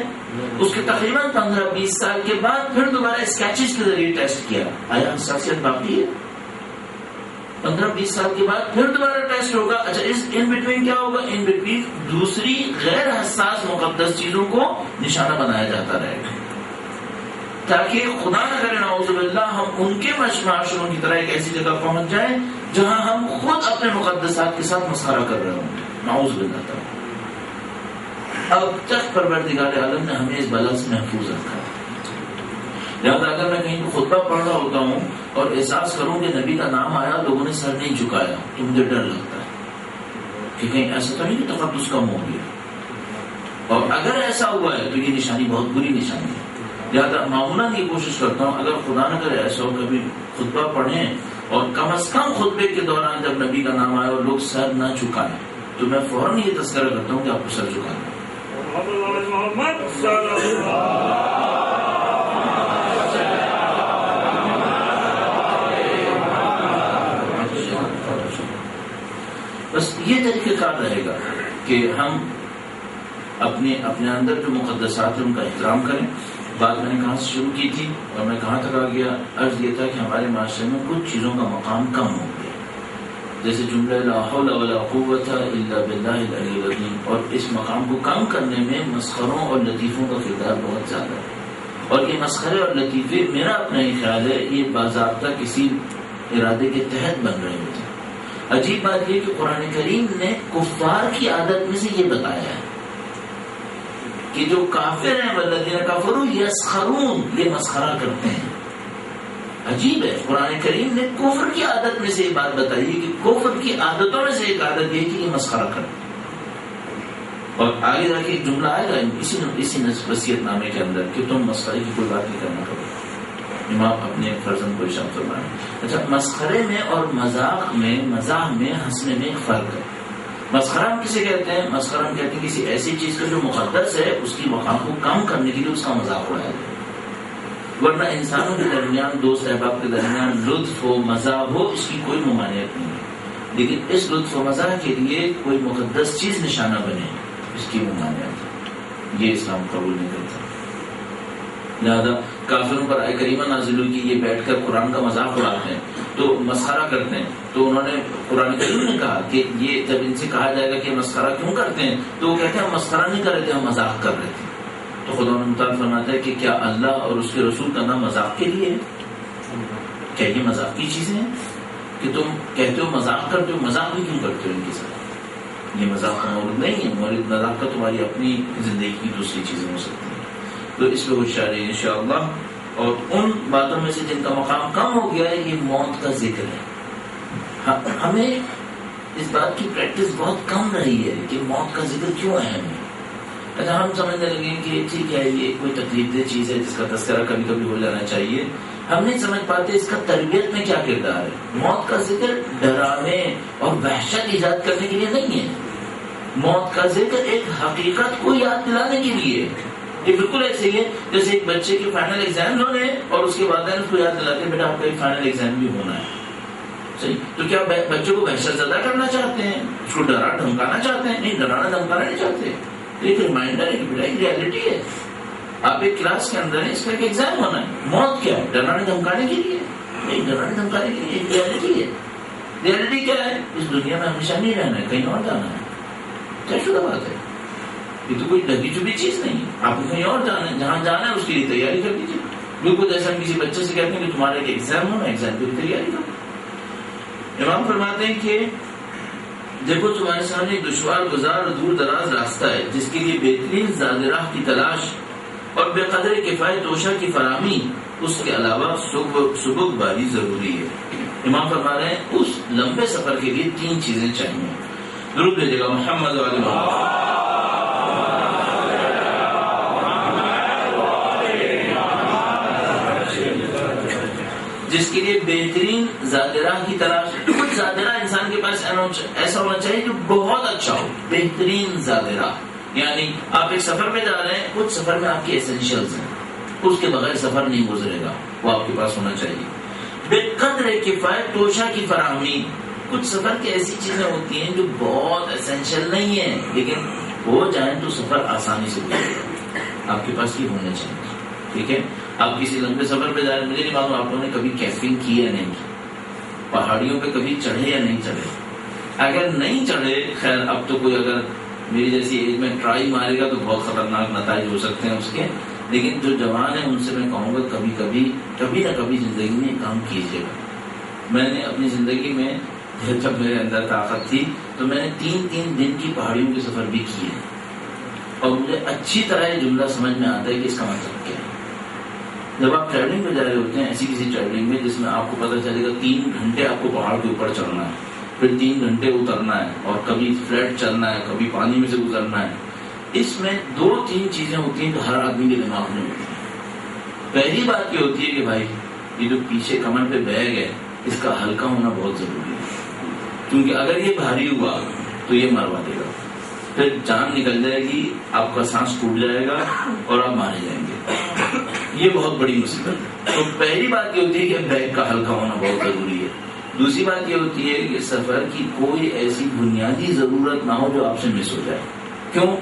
اس کے تقریباً 15-20 سال کے بعد پھر دوبارہ اسکیچز کے ذریعے ٹیسٹ کیا آیا حساسیت باقی ہے. 15-20 سال کے بعد پھر دوبارہ ٹیسٹ ہوگا. اچھا اس ان بٹوین کیا ہوگا؟ ان بٹوین دوسری غیر حساس مقدس چیزوں کو نشانہ بنایا جاتا رہے گا تاکہ خدا نہ کرے نعوذ باللہ ہم ان کے معاشروں کی طرح ایک ایسی جگہ پہنچ جائیں جہاں ہم خود اپنے مقدسات کے ساتھ مسخرہ کر رہے ہوں گے. نعوذ باللہ تعالی. اب تک پروردگار عالم نے ہمیں اس بلا سے محفوظ رکھا ہے. لہٰذا اگر میں کہیں خطبہ پڑھ رہا ہوتا ہوں اور احساس کروں کہ نبی کا نام آیا لوگوں نے سر نہیں جھکایا تو مجھے ڈر لگتا ہے کہ کہیں ایسا تو نہیں کہ تقدس کم ہو گیا. اور اگر ایسا ہوا ہے تو یہ نشانی بہت بری نشانی ہے. لہٰذا معمولاً یہ کوشش کرتا ہوں اگر خدا نہ کرے ایسا ہو کبھی خطبہ پڑھیں اور کم از کم خطبے کے دوران جب نبی کا نام آئے اور لوگ سر نہ جھکائیں تو میں فوراً یہ تذکرہ کرتا ہوں کہ آپ کو سر جھکائیں. بس یہ طریقہ کار رہے گا کہ ہم اپنے اندر جو مقدسات ہیں ان کا احترام کریں. بات میں نے کہاں سے شروع کی تھی اور میں کہاں تک آ گیا؟ عرض یہ تھا کہ ہمارے معاشرے میں کچھ چیزوں کا مقام کم ہو گیا، جیسے جملہ لا حول ولا قوت الا باللہ العلی العظیم. اور اس مقام کو کم کرنے میں مسخروں اور لطیفوں کا کردار بہت زیادہ ہے. اور یہ مسخرے اور لطیفے میرا اپنا ہی خیال ہے یہ باضابطہ کسی ارادے کے تحت بن رہے ہوتے ہیں. عجیب بات یہ کہ قرآن کریم نے کفار کی عادت میں سے یہ بتایا ہے کہ جو کافر ہیں والذین کفروا یسخرون، یہ مسخرہ کرتے ہیں. عجیب ہے، قرآن کریم نے کفر کی عادت میں سے یہ بات بتائی کہ کفر کی عادتوں میں سے ایک عادت یہ کہ یہ مسخرہ کرتے ہیں. اور آگے جا کے ایک جملہ آئے گا اسی وصیت نامے کے اندر کہ تم مسخرے کی کوئی بات نہیں کرنا کرو. امام اپنے فرزند کو ارشاد فرمائیں. اچھا مسخرے میں اور مزاح میں ہنسنے میں ایک فرق ہے. مسخرہ ہم کسے کہتے ہیں؟ مسخرہ ہم کہتے ہیں کسی ایسی چیز کا جو مقدس ہے اس کی مقام کو کم کرنے کے لیے اس کا مذاق اڑایا جائے. ورنہ انسانوں کے درمیان دوست احباب کے درمیان لطف ہو مزاح ہو اس کی کوئی ممانعت نہیں ہے، لیکن اس لطف و مزاح کے لیے کوئی مقدس چیز نشانہ بنے اس کی ممانعت ہے. یہ اسلام قبول نہیں کرتا. لہذا کافروں پر آیت کریمہ نازل ہوئی کہ یہ بیٹھ کر قرآن کا مذاق اڑاتے ہیں تو مسخرہ کرتے ہیں. تو انہوں نے قرآن کریم نے کہا کہ یہ جب ان سے کہا جائے گا کہ مسخرہ کیوں کرتے ہیں تو وہ کہتے ہیں ہم مسخرہ نہیں کر رہے تھے، ہم مذاق کر رہے تھے. تو خدا مطالعہ فرماتا ہے کہ کیا اللہ اور اس کے رسول کا نام مذاق کے لیے ہے؟ کیا یہ مذاق کی چیزیں ہیں کہ تم کہتے ہو مذاق کرتے ہو؟ مذاق بھی کیوں کرتے ہو ان کے ساتھ؟ یہ مذاق کا مورد نہیں ہے. مورد مذاق کا تمہاری اپنی زندگی کی دوسری چیزیں ہو سکتی ہیں. تو اس پہ ہوشیار ہے انشاءاللہ. اور ان باتوں میں سے جن کا مقام کم ہو گیا ہے یہ موت کا ذکر ہے. ہمیں اس بات کی پریکٹس بہت کم رہی ہے کہ موت کا ذکر کیوں اہم ہے. اچھا ہم سمجھنے لگے کہ ٹھیک ہے یہ کوئی تکلیف دہ چیز ہے جس کا تذکرہ کبھی کبھی ہو جانا چاہیے. ہم نہیں سمجھ پاتے اس کا تربیت میں کیا کردار ہے. موت کا ذکر ڈرانے اور وحشت ایجاد کرنے کے لیے نہیں ہے. موت کا ذکر ایک حقیقت کو یاد دلانے کے لیے. یہ بالکل ایسے ہی ہے جیسے ایک بچے کے فائنل ایگزام ہونے اور اس کے والدین اس کو یاد دلاتے ہیں بیٹا آپ کا ایک فائنل ایگزام بھی ہونا ہے. صحیح. تو کیا بچوں کو وحشت زدہ کرنا چاہتے ہیں؟ اس کو ڈرا دھمکانا چاہتے ہیں؟ نہیں، ڈرانا دھمکانا نہیں چاہتے. ایک ریمائنڈر ہے کہ بیٹا ایک ریالٹی ہے. آپ ایک کلاس کے اندر ہیں، اس کا ایک ایگزام ہونا ہے. موت کیا ہے؟ ڈرانے دھمکانے کے لیے نہیں، ڈرانے دھمکانے کے لیے ایک ریالٹی ہے. ریالٹی کیا ہے؟ اس دنیا میں ہمیشہ نہیں رہنا ہے، کہیں اور جانا ہے. طے شدہ بات ہے، یہ تو کوئی ڈھکی چبھی چیز نہیں ہے. آپ کو کہیں اور جانا ہے، جہاں جانا ہے اس کے لیے تیاری کر لیجیے. بالکل جیسا ہم کسی بچے سے کہتے ہیں کہ تمہارا ایک ایگزام ہونا، ایگزام کی تیاری کرو. امام فرماتے ہیں کہ دیکھو تمہارے سامنے دشوار گزار اور دور دراز راستہ ہے جس کے لیے بہترین زاد راہ کی تلاش اور بے قدر کفایت توشہ کی فراہمی، اس کے علاوہ سبک باری ضروری ہے. امام فرما رہے ہیں اس لمبے سفر کے لیے 3 چیزیں چاہیے. درود بھیجے گا محمد علیہ محمد. جس کے لیے بہترین زادرہ کی تلاش. کچھ زادرہ انسان کے پاس ایسا ہونا چاہیے جو بہت اچھا ہو. بہترین زادرہ یعنی آپ ایک سفر میں جا رہے ہیں، کچھ سفر میں آپ کے ایسنشلز ہیں، اس کے بغیر سفر نہیں گزرے گا، وہ آپ کے پاس ہونا چاہیے. بے قدر کفایت توشہ کی فراہمی. کچھ سفر کی ایسی چیزیں ہوتی ہیں جو بہت ایسنشل نہیں ہیں، لیکن ہو جائیں تو سفر آسانی سے گزرے گا. آپ کے پاس یہ ہونے چاہیے. ٹھیک ہے، آپ کسی لمبے سفر پہ جا رہے ہیں، مجھے نہیں معلوم آپ لوگوں نے کبھی کیمپنگ کی یا نہیں کی، پہاڑیوں پہ کبھی چڑھے یا نہیں چڑھے. اگر نہیں چڑھے، خیر اب تو کوئی اگر میری جیسی ایج میں ٹرائی مارے گا تو بہت خطرناک نتائج ہو سکتے ہیں اس کے، لیکن جو جوان ہیں ان سے میں کہوں گا کبھی نہ کبھی زندگی میں کام کیجیے گا. میں نے اپنی زندگی میں جب میرے اندر طاقت تھی تو میں نے 3 دن کی پہاڑیوں کے سفر بھی کیے، اور مجھے اچھی طرح یہ جملہ سمجھ میں آتا ہے کہ اس کا مطلب کیا ہے. جب آپ ٹریولنگ پہ جا رہے ہوتے ہیں، ایسی کسی ٹریولنگ میں جس میں آپ کو پتہ چلے گا 3 گھنٹے آپ کو پہاڑ کے اوپر چڑھنا ہے، پھر 3 گھنٹے اترنا ہے، اور کبھی فلیٹ چلنا ہے، کبھی پانی میں سے گزرنا ہے. اس میں 2-3 چیزیں ہوتی ہیں جو ہر آدمی کے دماغ میں ہوتی ہیں. پہلی بات یہ ہوتی ہے کہ بھائی یہ جو پیچھے کمر پہ بیگ ہے اس کا ہلکا ہونا بہت ضروری ہے، کیونکہ اگر یہ بھاری ہوا تو یہ مروا دے گا، پھر جان نکل جائے گی، آپ کا سانس ٹوٹ جائے گا اور آپ مارے جائیں گے. یہ بہت بڑی مصیبت ہے. تو پہلی بات یہ ہوتی ہے کہ بیگ کا ہلکا ہونا بہت ضروری ہے. دوسری بات یہ ہوتی ہے کہ سفر کی کوئی ایسی بنیادی ضرورت نہ ہو جو آپ سے مس ہو جائے. کیوں؟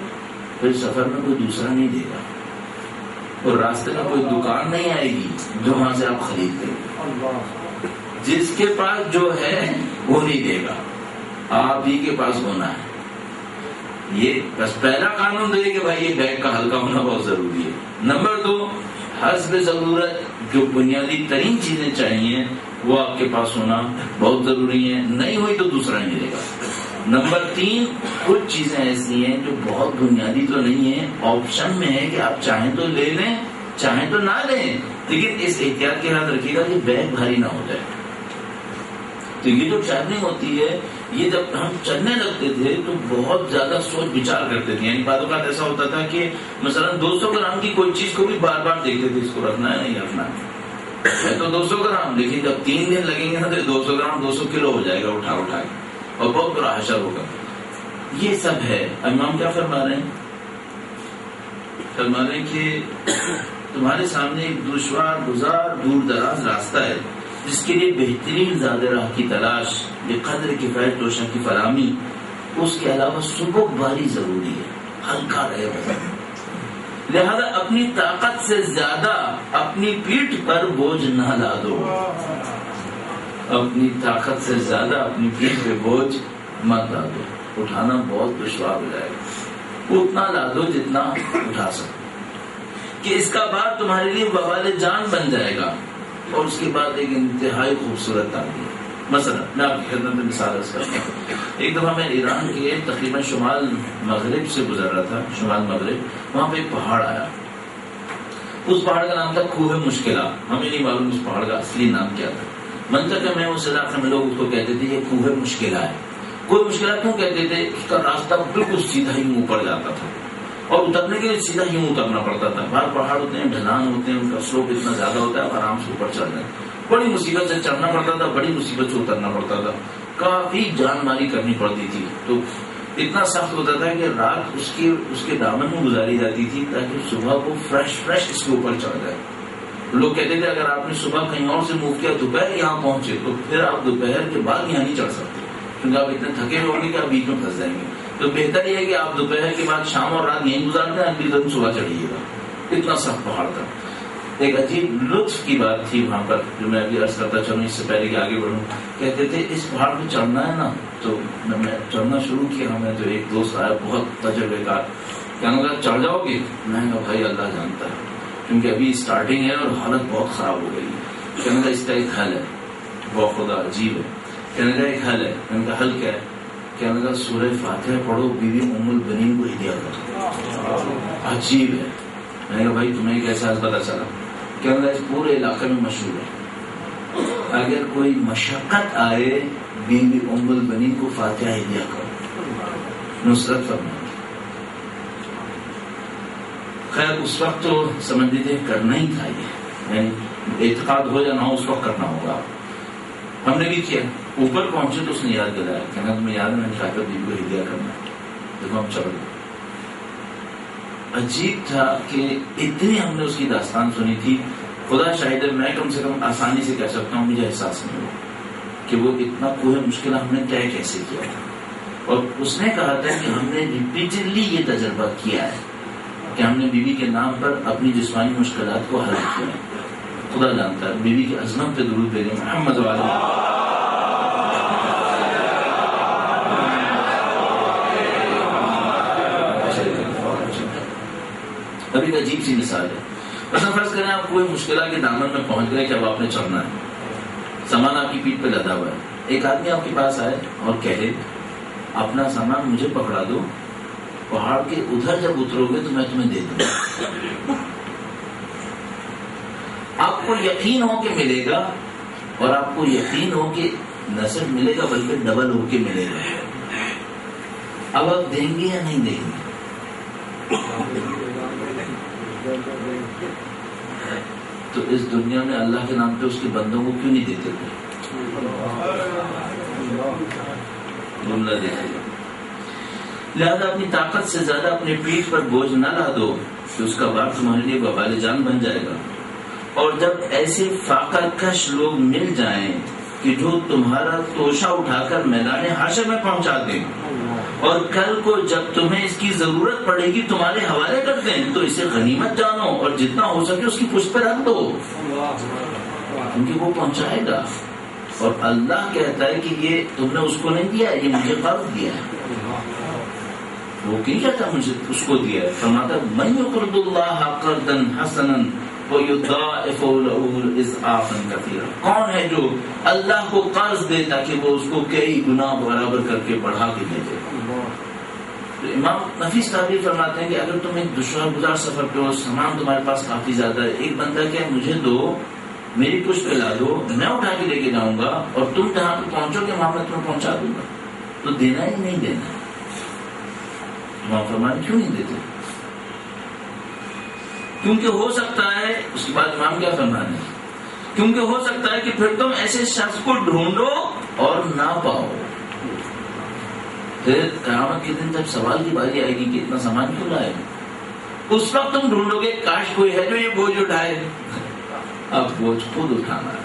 پھر سفر میں کوئی دوسرا نہیں دے گا، اور راستے میں کوئی دکان نہیں آئے گی جو وہاں سے آپ خرید لیں. جس کے پاس جو ہے وہ نہیں دے گا، آپ ہی کے پاس ہونا ہے. یہ بس پہلا قانون تو یہ کہ بھائی یہ بیگ کا ہلکا ہونا بہت ضروری ہے. نمبر 2، حسب ضرورت جو بنیادی ترین چیزیں چاہیے وہ آپ کے پاس ہونا بہت ضروری ہے، نہیں ہوئی تو دوسرا نہیں ملے گا. نمبر 3، کچھ چیزیں ایسی ہیں جو بہت بنیادی تو نہیں ہیں، آپشن میں ہے کہ آپ چاہیں تو لے لیں چاہیں تو نہ لیں، لیکن اس احتیاط کے ہاتھ رکھیے گا کہ بیگ بھاری نہ ہو جائے. تو یہ جو ٹریولنگ ہوتی ہے، یہ جب ہم چلنے لگتے تھے تو بہت زیادہ سوچ بچار کرتے تھے. یعنی بعض اوقات ایسا ہوتا تھا کہ مثلا 200 گرام کی کوئی چیز کو بھی بار بار دیکھتے تھے، اس کو رکھنا ہے نہیں رکھنا ہے تو 200 گرام، لیکن جب 3 دن لگیں گے نا تو 200 گرام 200 کلو ہو جائے گا اٹھا کے، اور بہت برا حشر ہوگا. یہ سب ہے. امام کیا فرما رہے ہیں؟ فرما رہے ہیں کہ تمہارے سامنے ایک دشوار گزار دور دراز راستہ ہے جس کے لیے بہترین زاد راہ کی تلاش، بے قدر کفایت توشہ کی فراہمی، اس کے علاوہ سبک باری ضروری ہے، ہلکا رہے گا. لہذا اپنی طاقت سے زیادہ اپنی پیٹھ پر بوجھ نہ لادو. اپنی طاقت سے زیادہ اپنی پیٹھ پہ بوجھ مت لادو. اٹھانا بہت دشوار ہو جائے گا. اتنا لادو جتنا اٹھا سکو، کہ اس کا بار تمہارے لیے وبال جان بن جائے گا. اور اس کے بعد ایک انتہائی خوبصورت تعلیم. مثلا میں آپ کی خدمت میں مثال عرض کرتا ہوں. ایک دفعہ میں ایران کے تقریباً شمال مغرب سے گزر رہا تھا، شمال مغرب. وہاں پہ ایک پہاڑ آیا، اس پہاڑ کا نام تھا کوہ مشکلہ. ہمیں نہیں معلوم اس پہاڑ کا اصلی نام کیا تھا. منطقہ میں اس علاقے میں لوگ اس کو کہتے تھے یہ کوہ مشکلہ ہے. کوہ مشکلہ کیوں کہتے تھے؟ اس کا راستہ بالکل سیدھا ہی اوپر جاتا تھا، اور اترنے کے لیے سیدھا یوں اترنا پڑتا تھا. باہر پہاڑ ہوتے ہیں، ڈھلان ہوتے ہیں، ان کا سلوپ اتنا زیادہ ہوتا ہے، آرام سے اوپر چڑھ جائیں. بڑی مصیبت سے چڑھنا پڑتا تھا، بڑی مصیبت سے اترنا پڑتا تھا، کافی جان ماری کرنی پڑتی تھی. تو اتنا سخت ہوتا تھا کہ رات اس کے دامن میں گزاری جاتی تھی تاکہ صبح کو فریش اس کے اوپر چڑھ جائے. لوگ کہتے تھے اگر آپ نے صبح کہیں اور سے موو کیا، دوپہر یہاں پہنچے تو پھر آپ دوپہر کے بعد یہاں نہیں چڑھ سکتے، کیونکہ آپ اتنے تھکے ہوئے ہوں گے کہ آپ بیچ میں پھنس جائیں گے. تو بہتر یہ ہے کہ آپ دوپہر کے بعد شام اور رات یہیں گزارتے ہیں، اگلی دن صبح چڑھیے گا. اتنا سخت پہاڑ تھا. ایک عجیب لطف کی بات تھی وہاں پر جو میں ابھی عرض کرتا چلوں اس سے پہلے کہ آگے بڑھوں. کہتے تھے اس پہاڑ پہ چڑھنا ہے نا, تو میں چڑھنا شروع کیا. ہمیں تو ایک دوست آیا بہت تجربے کار, کہنے لگا چڑھ جاؤ گے؟ میں نے کہا بھائی اللہ جانتا ہے, کیونکہ ابھی اسٹارٹنگ ہے اور حالت بہت خراب ہو گئی ہے. کہنے لگا اس کا ایک حل ہے, بہت خدا عجیب ہے. کہنے لگا ایک حل ہے. میں نے کہا حل کیا ہے؟ کہنے لگا سورہ فاتحہ پڑھو, بیوی ام البنین کو ہدیہ کرو. عجیب ہے. میں نے کہا بھائی تمہیں کیسا حل پتا چلا؟ کہنے لگا اس پورے علاقے میں مشہور ہے, اگر کوئی مشقت آئے بیوی ام البنین کو فاتحہ ہدیہ کرو, نصرت فرمائے. خیر اس وقت تو سمجھ لیجیے کرنا ہی تھا یہ, یعنی اعتقاد ہو یا نہ ہو اس وقت کرنا ہوگا. ہم نے بھی کیا. اوپر پہنچے تو اس نے یاد دلایا, کہنا تمہیں یاد ہے میں نے کہا تھا بیوی کو ہدیہ کرنا. دیکھو ہم چڑھ گئے. عجیب تھا کہ اتنی ہم نے اس کی داستان سنی تھی. خدا شاہد ہے میں کم سے کم آسانی سے کہہ سکتا ہوں مجھے احساس نہیں ہوا کہ وہ اتنا کوہ مشکل ہم نے طے کیسے کیا تھا. اور اس نے کہا تھا کہ ہم نے ریپیٹڈلی یہ تجربہ کیا ہے کہ ہم نے بیوی کے نام پر اپنی جسمانی مشکلات کو حل کیا ہے. خدا جانتا ہے. بیوی کی عظمت پہ درود بھیجیں محمد والا. ابھی ایک عجیب سی مثال ہے. مثلا فرض کریں آپ کوئی مشکلات کے دامن میں پہنچ گئے کہ اب آپ نے چڑھنا ہے, سامان آپ کی پیٹھ پہ لدا ہوا ہے. ایک آدمی آپ کے پاس آئے اور کہے اپنا سامان مجھے پکڑا دو, پہاڑ کے ادھر جب اترو گے تو میں تمہیں دے دوں گا. آپ کو یقین ہو کہ ملے گا, اور آپ کو یقین ہو کہ نہ صرف ملے گا بلکہ ڈبل ہو کے ملے گا. اب آپ دیں گے یا نہیں دیں گے؟ تو اس دنیا میں اللہ کے نام پہ اس کے بندوں کو کیوں نہیں دیتے تھے؟ جملہ دیکھے. لہذا اپنی طاقت سے زیادہ اپنے پیٹھ پر بوجھ نہ لا دو کہ اس کا بار تمہارے لیے وبال جان بن جائے گا. اور جب ایسے فاقہ کش لوگ مل جائیں کہ جو تمہارا توشہ اٹھا کر میدان حشر میں پہنچا دیں, اور کل کو جب تمہیں اس کی ضرورت پڑے گی تمہارے حوالے کر دیں, تو اسے غنیمت جانو اور جتنا ہو سکے اس کی پشت پہ رکھ دو, کیونکہ وہ پہنچائے گا. اور اللہ کہتا ہے کہ یہ تم نے اس کو نہیں دیا, یہ مجھے قرض دیا ہے. وہ کہیں کہتا مجھے اس کو دیا ہے. فرماتا من یقرض اللہ قرضا حسنا ویضاعفہ لہ اضعافا کثیرا. کون ہے جو اللہ کو قرض دے تاکہ وہ اس کو کئی گنا برابر کر کے بڑھا کے دے دے. تو امام نفیس تعبیر فرماتے ہیں کہ اگر تم ایک دشوار گزار سفر پہ ہو, سامان تمہارے پاس کافی زیادہ ہے, ایک بندہ کہ مجھے دو, میری پشت پہ لا دو, میں اٹھا کے لے کے جاؤں گا, اور تم جہاں پہ پہنچو گے وہاں میں تمہیں پہنچا دوں گا. تو دینا ہی نہیں دینا. امام فرماتے کیوں نہیں دیتے؟ کیونکہ ہو سکتا ہے, اس کے بعد امام کیا فرماتے ہیں, کیونکہ ہو سکتا ہے کہ پھر تم ایسے شخص کو ڈھونڈو اور نہ پاؤ. پھر قیامت کے دن جب سوال کی باری آئے گی کہ اتنا سامان کیوں لائے, اس وقت تم ڈھونڈو گے کاش کوئی ہے جو یہ بوجھ اٹھائے. اب بوجھ خود اٹھانا ہے,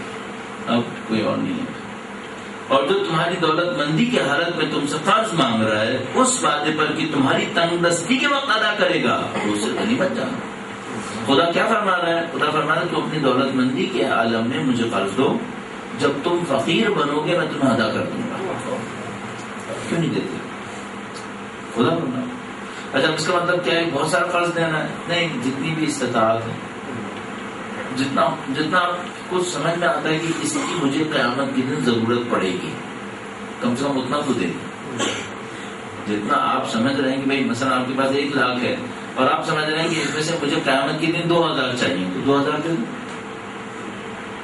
اب کوئی اور نہیں ہے. اور جو تمہاری دولت مندی کے حالت میں تم سے قرض مانگ رہا ہے, اس وعدے پر کہ تمہاری تنگ دستی کے وقت ادا کرے گا, تو اسے غنیمت جانو. خدا کیا فرما رہا ہے؟ خدا فرما رہا ہے تم اپنی دولت مندی کے عالم میں مجھے قرض دو, جب تم فقیر بنو گے میں تمہیں ادا کر دوں گا. کیوں نہیں دیتے؟ خدا فرما. اچھا اس کا مطلب کیا ہے؟ بہت سارا قرض دینا ہے؟ نہیں, جتنی بھی استطاعت ہے, جتنا کو سمجھ میں آتا ہے کہ اس کی مجھے قیامت کے دن ضرورت پڑے گی, کم سے کم اتنا تو دے. جتنا آپ سمجھ رہے ہیں کہ بھائی مثلا آپ کے پاس 1 لاکھ ہے, اور آپ سمجھ رہے ہیں کہ اس میں سے مجھے قیامت کے دن 2000 چاہیے, تو 2000 دے دو.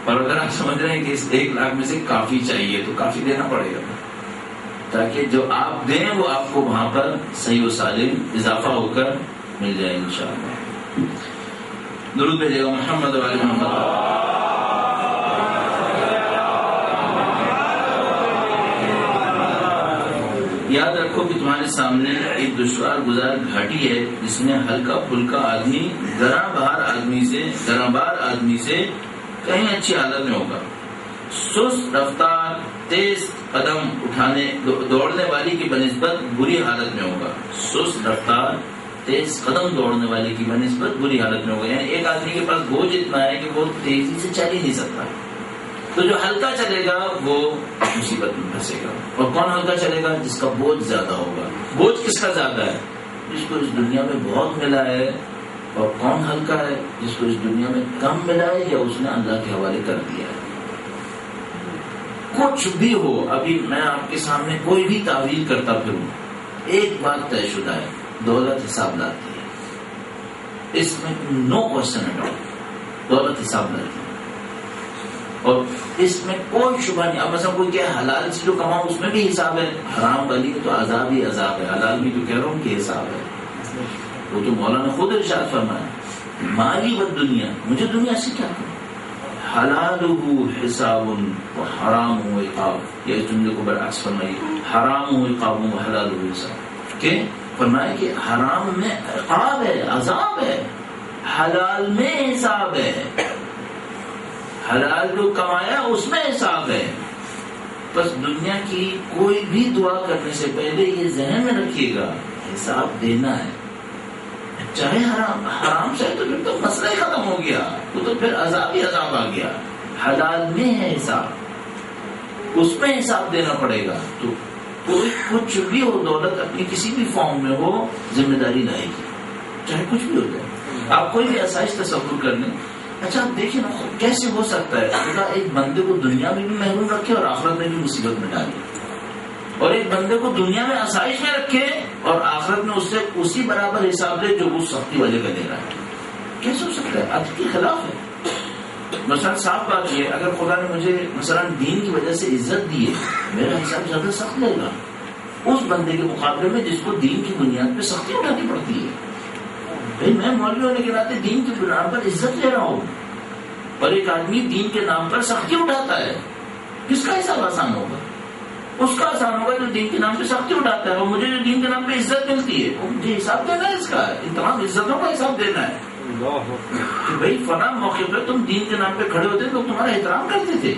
اور اگر آپ سمجھ رہے ہیں کہ اس 1 لاکھ میں سے کافی چاہیے, تو کافی دینا پڑے گا, تاکہ جو آپ دیں وہ آپ کو وہاں پر صحیح و سالم اضافہ ہو کر مل جائے انشاءاللہ. درود بھیجے گا محمد و آل محمد. یاد رکھو کہ تمہارے سامنے ایک دشوار گزار گھاٹی ہے جس میں ہلکا پھلکا آدمی گراں بار آدمی سے کہیں اچھی حالت میں ہوگا. سست رفتار تیز قدم اٹھانے دوڑنے والی کی بنسبت بری حالت میں ہوگا. سست رفتار تیز قدم دوڑنے والے کی بنسبت بری حالت میں ہوگا. یعنی ایک آدمی کے پاس بوجھ اتنا ہے کہ وہ تیزی سے چل ہی نہیں سکتا, تو جو ہلکا چلے گا وہ مصیبت میں پھنسے گا. اور کون ہلکا چلے گا؟ جس کا بوجھ زیادہ ہوگا. بوجھ کس کا زیادہ ہے؟ جس کو اس دنیا میں بہت ملا ہے. اور کون ہلکا ہے؟ جس کو اس دنیا میں کم ملا ہے یا اس نے اللہ کے حوالے کر دیا ہے. کچھ بھی ہو, ابھی میں آپ کے سامنے کوئی بھی تعویل کرتا پھروں, ایک بات طے شدہ ہے, دولت حساب لاتی ہے. اس میں نو کوشچن ایٹ آل, دولت حساب لاتی ہے. اور اس میں کوئی شبہ نہیں. اب مثلا کوئی کہ حلال سے جو کماؤ اس میں بھی حساب ہے, حرام والی میں تو عذاب ہی عذاب ہے, حلال میں تو کہہ رہا ہوں کہ حساب ہے. وہ تو مولانا خود ارشاد فرمایا, مالی و دنیا, مجھے دنیا سے کیا کروں, حلالہ حساب و حرام و عقاب. یہ جملے کو برعکس فرمائی, حرام و عقاب و حلال و حساب. کہ فرمایا کہ حرام میں عقاب ہے, عذاب ہے, حلال میں حساب ہے. حلال جو کمایا اس میں حساب ہے. بس دنیا کی کوئی بھی دعا کرنے سے پہلے یہ ذہن میں رکھیے گا, حساب دینا ہے. چاہے حرام سے تو پھر تو مسئلہ ہی ختم ہو گیا, وہ تو پھر عذاب ہی عذاب آ گیا. حلال میں ہے حساب, اس میں حساب دینا پڑے گا. تو کوئی کچھ بھی ہو, دولت اپنی کسی بھی فارم میں ہو, ذمہ داری لائے گی, چاہے کچھ بھی ہو جائے. آپ کوئی بھی آسائش تصور کر لیں. اچھا آپ دیکھیں نا, کیسے ہو سکتا ہے خدا ایک بندے کو دنیا میں بھی محروم رکھے اور آخرت میں بھی مصیبت میں ڈالے, اور ایک بندے کو دنیا میں آسائش میں رکھے اور آخرت میں اس سے اسی برابر حساب لے جو وہ سختی والے کا دے رہا ہے. کیسے ہو سکتا ہے؟ عدل کے خلاف ہے. مثلا صاف بات یہ, اگر خدا نے مجھے مثلا دین کی وجہ سے عزت دی ہے, میرا حساب زیادہ سخت لے گا اس بندے کے مقابلے میں جس کو دین کی بنیاد پہ سختی اٹھانی پڑتی ہے. بھائی میں مولوی ہونے کے ناطے دین کی بنیاد پر عزت لے رہا ہوں, اور ایک آدمی دین کے نام پر سختی اٹھاتا ہے, کس کا حساب آسان ہوگا؟ اس کا آسان ہوگا جو دین کے نام پہ سختی اٹھاتا ہے. اور مجھے جو دین کے نام پہ عزت ملتی ہے, مجھے حساب دینا ہے, اس کا ان تمام عزتوں کا حساب دینا ہے. کہ بھائی فلاں موقع پہ تم دین کے نام پہ کھڑے ہوتے تو تمہارا احترام کرتے تھے,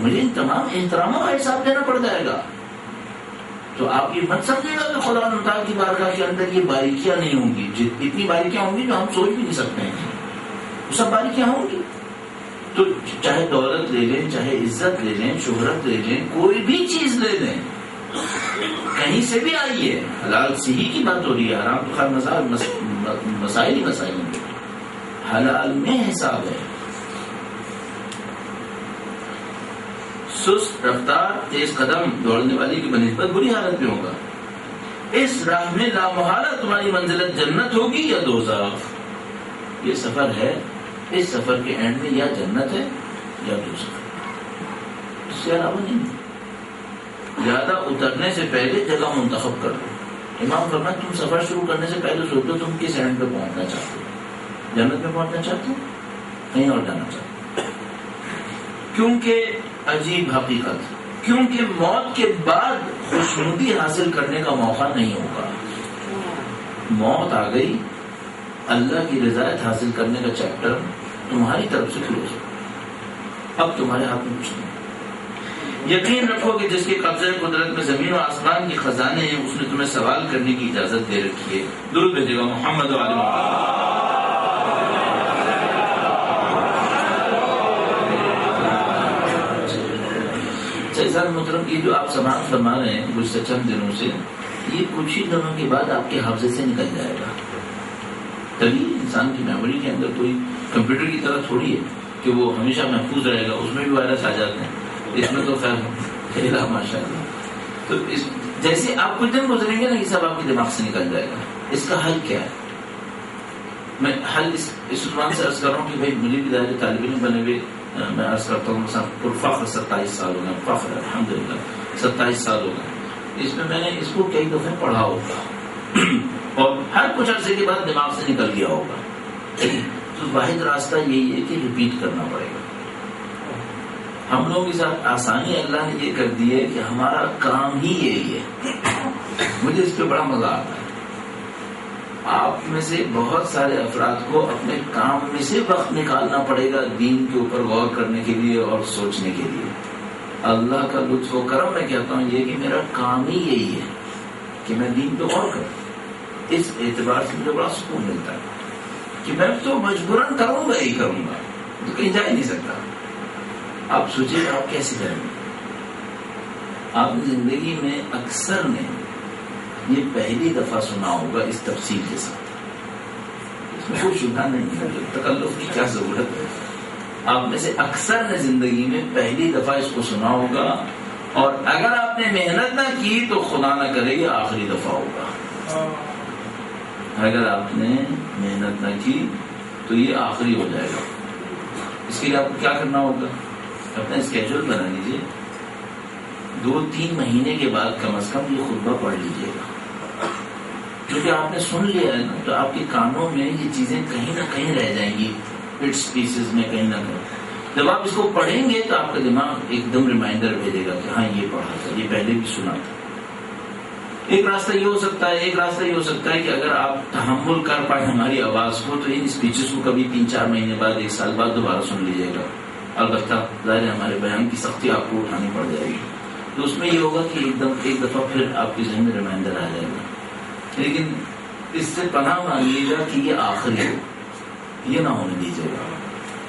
مجھے ان تمام احتراموں کا حساب دینا پڑ جائے گا. تو آپ یہ مت سمجھے گا کہ خدا تعالیٰ کی بارگاہ کے اندر یہ باریکیاں نہیں ہوں گی. اتنی باریکیاں ہوں گی جو ہم سوچ بھی نہیں سکتے ہیں, وہ سب باریکیاں ہوں گی. تو چاہے دولت لے لیں, چاہے عزت لے لیں, شہرت لے لیں, کوئی بھی چیز لے لیں, کہیں سے بھی آئی ہے, حلال سے ہی کی بات ہو رہی ہے. حرام تو خیر مسائل ہی مسائل ہیں, حلال میں حساب ہے. سست رفتار تیز قدم دوڑنے والی کی بنسبت بری حالت میں ہوگا. اس راہ میں لامحالہ تمہاری منزلت جنت ہوگی یا دوزخ. یہ سفر ہے, اس سفر کے اینڈ میں یا جنت ہے یا دوزخ, اس سے علاوہ نہیں. زیادہ اترنے سے پہلے جگہ منتخب کر دو. امام فرمایا تم سفر شروع کرنے سے پہلے سوچو تم کس اینڈ پہ پہنچنا چاہتے ہو, جنت میں پہنچنا چاہتے ہو, کہیں اور جانا چاہتے ہو. کیونکہ عجیب حقیقت, کیونکہ موت کے بعد خوشنودی حاصل کرنے کا موقع نہیں ہوگا. موت آ گئی, اللہ کی رضایت حاصل کرنے کا چیپٹر تمہاری طرف سے کلوز ہو, اب تمہارے ہاتھ میں کچھ نہیں. یقین رکھو کہ جس کے قبضے قدرت میں زمین و آسمان کی خزانے ہیں, اس نے تمہیں سوال کرنے کی اجازت دے رکھی ہے. درود بھیجے گا محمد و آل محمد. سر محترم, یہ جو آپ سماعت فرما رہے ہیں گزشتہ چند دنوں سے, یہ کچھ ہی دنوں کے بعد آپ کے حافظے سے نکل جائے گا. تبھی انسان کی میموری کے اندر کوئی کمپیوٹر کی طرح تھوڑی ہے کہ وہ ہمیشہ محفوظ رہے گا, اس میں بھی وائرس آ جاتے ہیں, اس میں تو خیر ماشاء اللہ. تو جیسے آپ کچھ دن گزریں گے نا, یہ سب آپ کے دماغ سے نکل جائے گا. اس کا حل کیا ہے؟ میں حل اس عنوان سے عرض کر رہا ہوں کہ بھائی مجھے بھی دائرے طالب علم بنے ہوئے میں عرض کرتا ہوں, فخر 27 سال ہو گئے, فخر الحمدللہ 27 سال ہو گئے. اس میں نے اس کو کئی دفعے پڑھا ہوگا اور ہر کچھ عرصے کے بعد دماغ سے نکل گیا ہوگا. تو واحد راستہ یہی ہے کہ ریپیٹ کرنا پڑے گا. ہم لوگوں کے ساتھ آسانی اللہ نے یہ کر دی ہے کہ ہمارا کام ہی یہی ہے. مجھے اس پہ بڑا مزہ آتا ہے. آپ میں سے بہت سارے افراد کو اپنے کام میں سے وقت نکالنا پڑے گا دین کے اوپر غور کرنے کے لیے اور سوچنے کے لیے. اللہ کا لطف و کرم میں کہتا ہوں یہ کہ میرا کام ہی یہی ہے کہ میں دین پہ غور کروں. اس اعتبار سے مجھے بڑا سکون ملتا ہے کہ میں تو مجبوراً کروں گا ہی کروں گا، تو کہیں جا ہی نہیں سکتا. آپ سوچیے آپ کیسے کریں گے. آپ نے زندگی میں اکثر نے یہ پہلی دفعہ سنا ہوگا اس تفصیل کے ساتھ، اس میں کوئی شبہ نہیں ہے، تکلف کی کیا ضرورت ہے. آپ میں سے اکثر نے زندگی میں پہلی دفعہ اس کو سنا ہوگا، اور اگر آپ نے محنت نہ کی تو خدا نہ کرے یہ آخری دفعہ ہوگا. اگر آپ نے محنت نہ کی تو یہ آخری ہو جائے گا. اس کے لیے آپ کو کیا کرنا ہوگا؟ اپنا اسکیجول بنا لیجیے. 2-3 مہینے کے بعد کم از کم یہ خطبہ پڑھ لیجیے گا، کیونکہ آپ نے سن لیا ہے نا، تو آپ کے کانوں میں یہ چیزیں کہیں نہ کہیں رہ جائیں گی، بٹس پیسز میں کہیں نہ کہیں. جب آپ اس کو پڑھیں گے تو آپ کا دماغ ایک دم ریمائنڈر بھیجے گا کہ ہاں یہ پڑھا تھا، یہ پہلے بھی سنا تھا. ایک راستہ یہ ہو سکتا ہے کہ اگر آپ تحمل کر پائیں ہماری آواز کو تو ان اسپیچز کو کبھی 3-4 مہینے بعد 1 سال بعد دوبارہ سن لیجیے گا. البتہ ظاہر ہمارے بیان کی سختی آپ کو اٹھانی پڑ جائے گی، تو اس میں یہ ہوگا کہ ایک دفعہ پھر آپ کے ذہن میں ریمائنڈر آ جائے گا. لیکن اس سے پناہ مانگیے گا کہ یہ آخری ہو، یہ نہ ہونے دیجیے گا،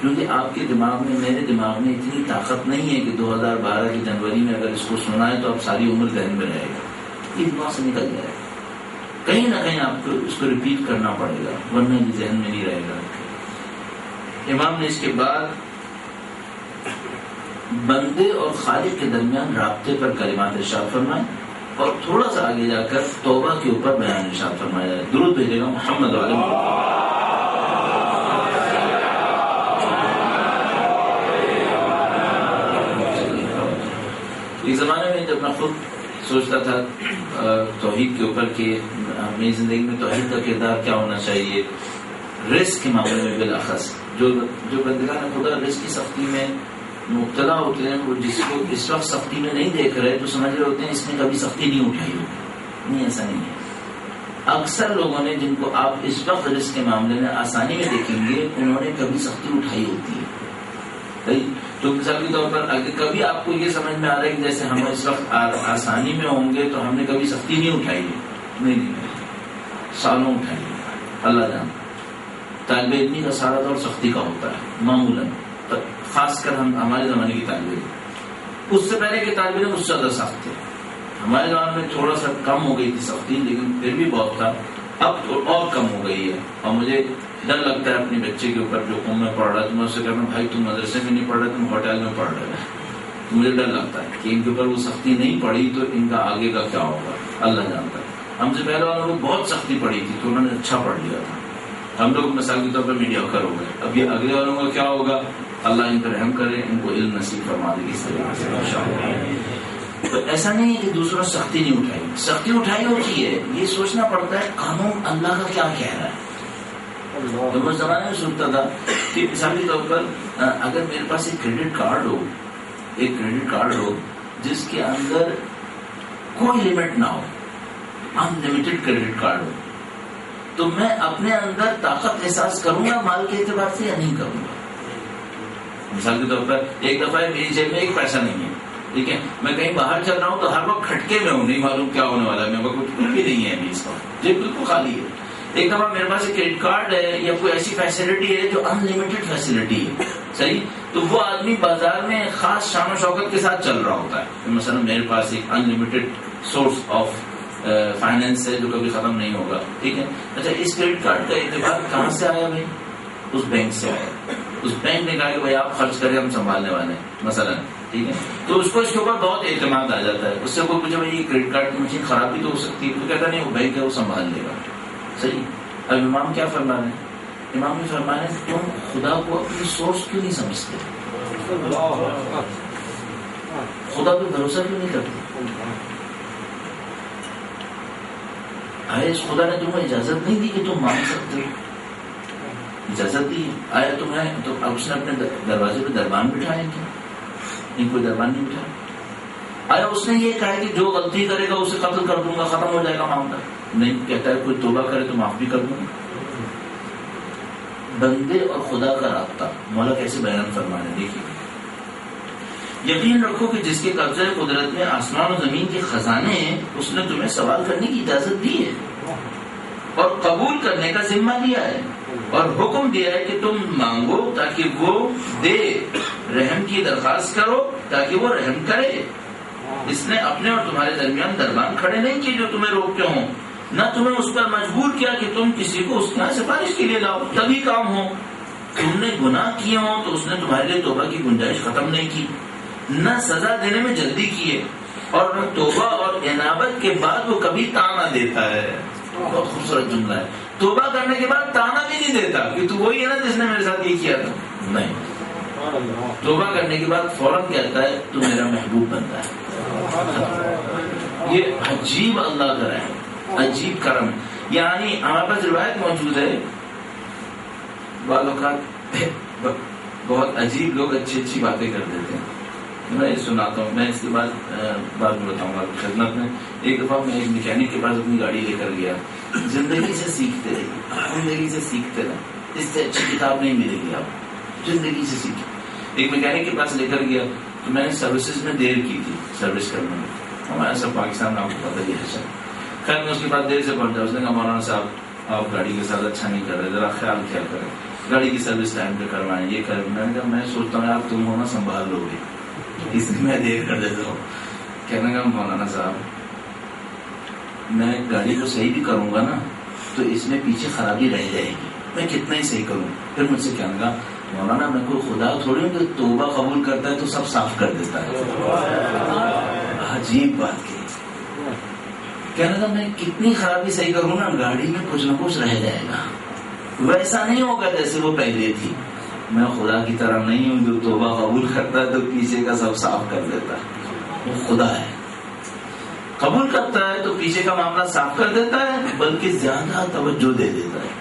کیونکہ آپ کے دماغ میں، میرے دماغ میں اتنی طاقت نہیں ہے کہ 2012 کی جنوری میں اگر اس کو سنا ہے تو آپ ساری عمر ذہن میں رہے گا. یہ دماغ سے نکل جائے گا، کہیں نہ کہیں آپ کو اس کو ریپیٹ کرنا پڑے گا، ورنہ یہ ذہن میں نہیں رہے گا. امام نے اس کے بعد بندے اور خالق کے درمیان رابطے پر کلمات ارشاد فرمائے، اور تھوڑا سا آگے جا کر توبہ کے اوپر بیان ارشاد فرمایا. درود بھیجے گا محمد علیہ. ایک زمانے میں جب میں خود سوچتا تھا توحید کے اوپر کہ میری زندگی میں توحید کا کردار کیا ہونا چاہیے، رزق کے معاملے میں بالاخص جو بندگان خدا رزق کی سختی میں مبتلا ہوتے ہیں، وہ جس کو اس وقت سختی میں نہیں دیکھ رہے تو سمجھ رہے ہوتے ہیں اس نے کبھی سختی نہیں اٹھائی ہوگی. نہیں، ایسا نہیں ہے. اکثر لوگوں نے جن کو آپ اس وقت رزق کے معاملے میں آسانی میں دیکھیں گے انہوں نے کبھی سختی اٹھائی ہوتی ہے. تو مثال کے طور پر اگر کبھی آپ کو یہ سمجھ میں آ رہا ہے کہ جیسے ہم اس وقت آسانی میں ہوں گے تو ہم نے کبھی سختی نہیں اٹھائی ہے، نہیں، سالوں اٹھائی ہے. اللہ جانتا. طالب علمی کا سارا دور سختی کا ہوتا ہے معمولاً، خاص کر ہمارے زمانے کی طالب علم. اس سے پہلے کے طالب علم اس سے زیادہ سخت تھے. ہمارے زمانے میں تھوڑا سا کم ہو گئی تھی سختی، لیکن پھر بھی بہت تھا. اب تو اور کم ہو گئی ہے، اور مجھے ڈر لگتا ہے اپنے بچے کے اوپر جو قوم میں پڑھ رہا ہے. تو میں اس سے کہتا ہوں بھائی تم مدرسے میں نہیں پڑھ رہے، تم ہوٹل میں پڑھ رہے. تو مجھے ڈر لگتا ہے کہ ان کے اوپر وہ سختی نہیں پڑی تو ان کا آگے کا کیا ہوگا، اللہ جانتا ہے. ہم سے پہلے والوں کو بہت سختی پڑی تھی تو انہوں نے اچھا پڑھ لیا تھا. ہم لوگ مثال کے طور پر میڈیوکر ہو گئے. اب یہ اگلے والوں کا کیا ہوگا، اللہ ان پر رحم کرے، ان کو علم نصیب فرما دے اس طریقے سے انشاءاللہ. تو ایسا نہیں ہے کہ دوسروں نے سختی نہیں اٹھائی، سختی اٹھائی ہوتی ہے. یہ سوچنا پڑتا ہے قانون اللہ کا کیا کہہ رہا ہے. تو میں زمانے میں سنتا تھا کہ مثال کے طور پر اگر میرے پاس ایک کریڈٹ کارڈ ہو جس کے اندر کوئی لمٹ نہ ہو، انلمیٹڈ کریڈٹ کارڈ ہو، تو میں اپنے اندر طاقت احساس کروں گا مال کے اعتبار سے یا نہیں کروں گا. مثال کے طور پر ایک دفعہ میری جیب میں ایک پیسہ نہیں ہے، ٹھیک ہے، میں کہیں باہر چل رہا ہوں تو ہر وقت کھٹکے میں ہوں، نہیں معلوم کیا ہونے والا ہے، میرے پاس کچھ بھی نہیں ہے ابھی، اس وقت جیب بالکل خالی ہے. ایک دفعہ میرے پاس ایک کریڈٹ کارڈ ہے یا کوئی ایسی فیسلٹی ہے جو انلمیٹڈ فیسلٹی ہے، صحیح، تو وہ آدمی بازار میں خاص شان و شوکت کے ساتھ چل رہا ہوتا ہے. مثلا میرے پاس ایک انلمیٹڈ سورس آف فائنینس ہے جو کبھی ختم نہیں ہوگا، ٹھیک ہے. اچھا، اس کریڈٹ کارڈ کا اعتبار کہاں سے آیا بھائی؟ اس بینک سے آیا. اس بینک نے کہا کہ بھائی آپ خرچ کریں، ہم سنبھالنے والے ہیں مثلا، ٹھیک ہے. تو اس کو اس کے اوپر بہت اعتماد آ جاتا ہے. اس سے کوئی پوچھے بھائی یہ کریڈٹ کارڈ کی مشین خراب بھی تو ہو سکتی ہے، تو کہتا نہیں وہ بینک ہے وہ سنبھال لے گا، صحیح. اب امام کیا فرما رہے ہیں؟ امام نے فرمایا ہے تم خدا کو اپنی سورس کیوں نہیں سمجھتے، خدا پہ بھروسہ کیوں نہیں کرتے؟ آیا اس خدا نے تمہیں اجازت نہیں دی کہ تم مانگ سکتے ہو؟ اجازت دی. آیا تمہیں تو اب اس نے اپنے دروازے پہ دربان بٹھائے کیا؟ نہیں، کوئی دربان نہیں بٹھایا. آیا اس نے یہ کہا کہ جو غلطی کرے گا اسے قتل کر دوں گا، ختم ہو جائے گا معاملہ؟ نہیں، کہتا ہے کوئی توبہ کرے تو معاف بھی کر دوں گا. بندے اور خدا کا رابطہ مولا کیسے بیان فرما رہے ہیں، دیکھیے. یقین رکھو کہ جس کے قبضہ قدرت میں آسمان و زمین کے خزانے ہیں اس نے تمہیں سوال کرنے کی اجازت دی ہے. اور قبول کرنے کا ذمہ دیا ہے اور حکم دیا ہے کہ تم مانگو تاکہ وہ دے، رحم کی درخواست کرو تاکہ وہ رحم کرے۔ اس نے اپنے اور تمہارے درمیان دربان کھڑے نہیں کیے جو تمہیں روکتے ہوں، نہ تمہیں اس پر مجبور کیا کہ تم کسی کو اس کے یہاں سفارش کے لیے لاؤ تبھی کام ہو۔ تم نے گناہ کیے ہوں تو اس نے تمہارے لیے توبہ کی گنجائش ختم نہیں کی، نہ سزا دینے میں جلدی کی ہے، اور نہ توبہ اور انابت کے بعد وہ کبھی تانا دیتا ہے۔ بہت خوبصورت جملہ ہے، توبہ کرنے کے بعد تانا بھی نہیں دیتا کہ تو وہی ہے نا جس نے میرے ساتھ یہ کیا تھا، نہیں، توبہ کرنے کے بعد فوراً کہتا ہے تو میرا محبوب بنتا ہے۔ یہ عجیب اللہ کا رحم، عجیب کرم۔ یعنی ہمارے پاس روایت موجود ہے، بعض اوقات بہت عجیب لوگ اچھی اچھی باتیں کر دیتے ہیں، میں یہ سناتا ہوں، میں اس کے بعد بتاؤں گا خدمت میں۔ ایک دفعہ میں ایک میکینک کے پاس اپنی گاڑی لے کر گیا، زندگی سے سیکھتے رہیے، زندگی سے سیکھتے رہے، اس سے اچھی کتاب نہیں ملے گی آپ، زندگی سے سیکھیں۔ ایک میکینک کے پاس لے کر گیا تو میں نے سروسز میں دیر کی تھی، سروس کرنے میں، ہمارا سب پاکستان میں آپ کو پتہ ہی ہے۔ خیر میں اس کے بعد دیر سے پہنچا، اس نے کہا مولانا صاحب آپ گاڑی کے ساتھ اچھا نہیں کر رہے، ذرا خیال کیا کریں، گاڑی کی سروس ٹائم پہ کروائیں، یہ کریں۔ میں نے کہا میں سوچتا ہوں یار تم ہونا سنبھال لو گے، اس لیے میں دیر کر دیتا ہوں۔ کہنے کا مولانا صاحب میں گاڑی کو صحیح بھی کروں گا نا تو اس میں پیچھے خرابی رہ جائے گی، میں کتنا ہی صحیح کروں۔ پھر مجھ سے کہنے کا مولانا میں کوئی خدا تھوڑی ہوں کہ توبہ قبول کرتا ہے تو سب صاف کر دیتا ہے۔ عجیب بات کی، کہنے کا میں کتنی خرابی صحیح کروں نا گاڑی میں کچھ نہ کچھ رہ جائے گا، ویسا نہیں ہوگا جیسے وہ پہلے تھی۔ میں خدا کی طرح نہیں ہوں جو توبہ قبول کرتا ہے تو پیچھے کا سب صاف کر دیتا ہے، وہ خدا ہے، قبول کرتا ہے تو پیچھے کا معاملہ صاف کر دیتا ہے بلکہ زیادہ توجہ دے دیتا ہے۔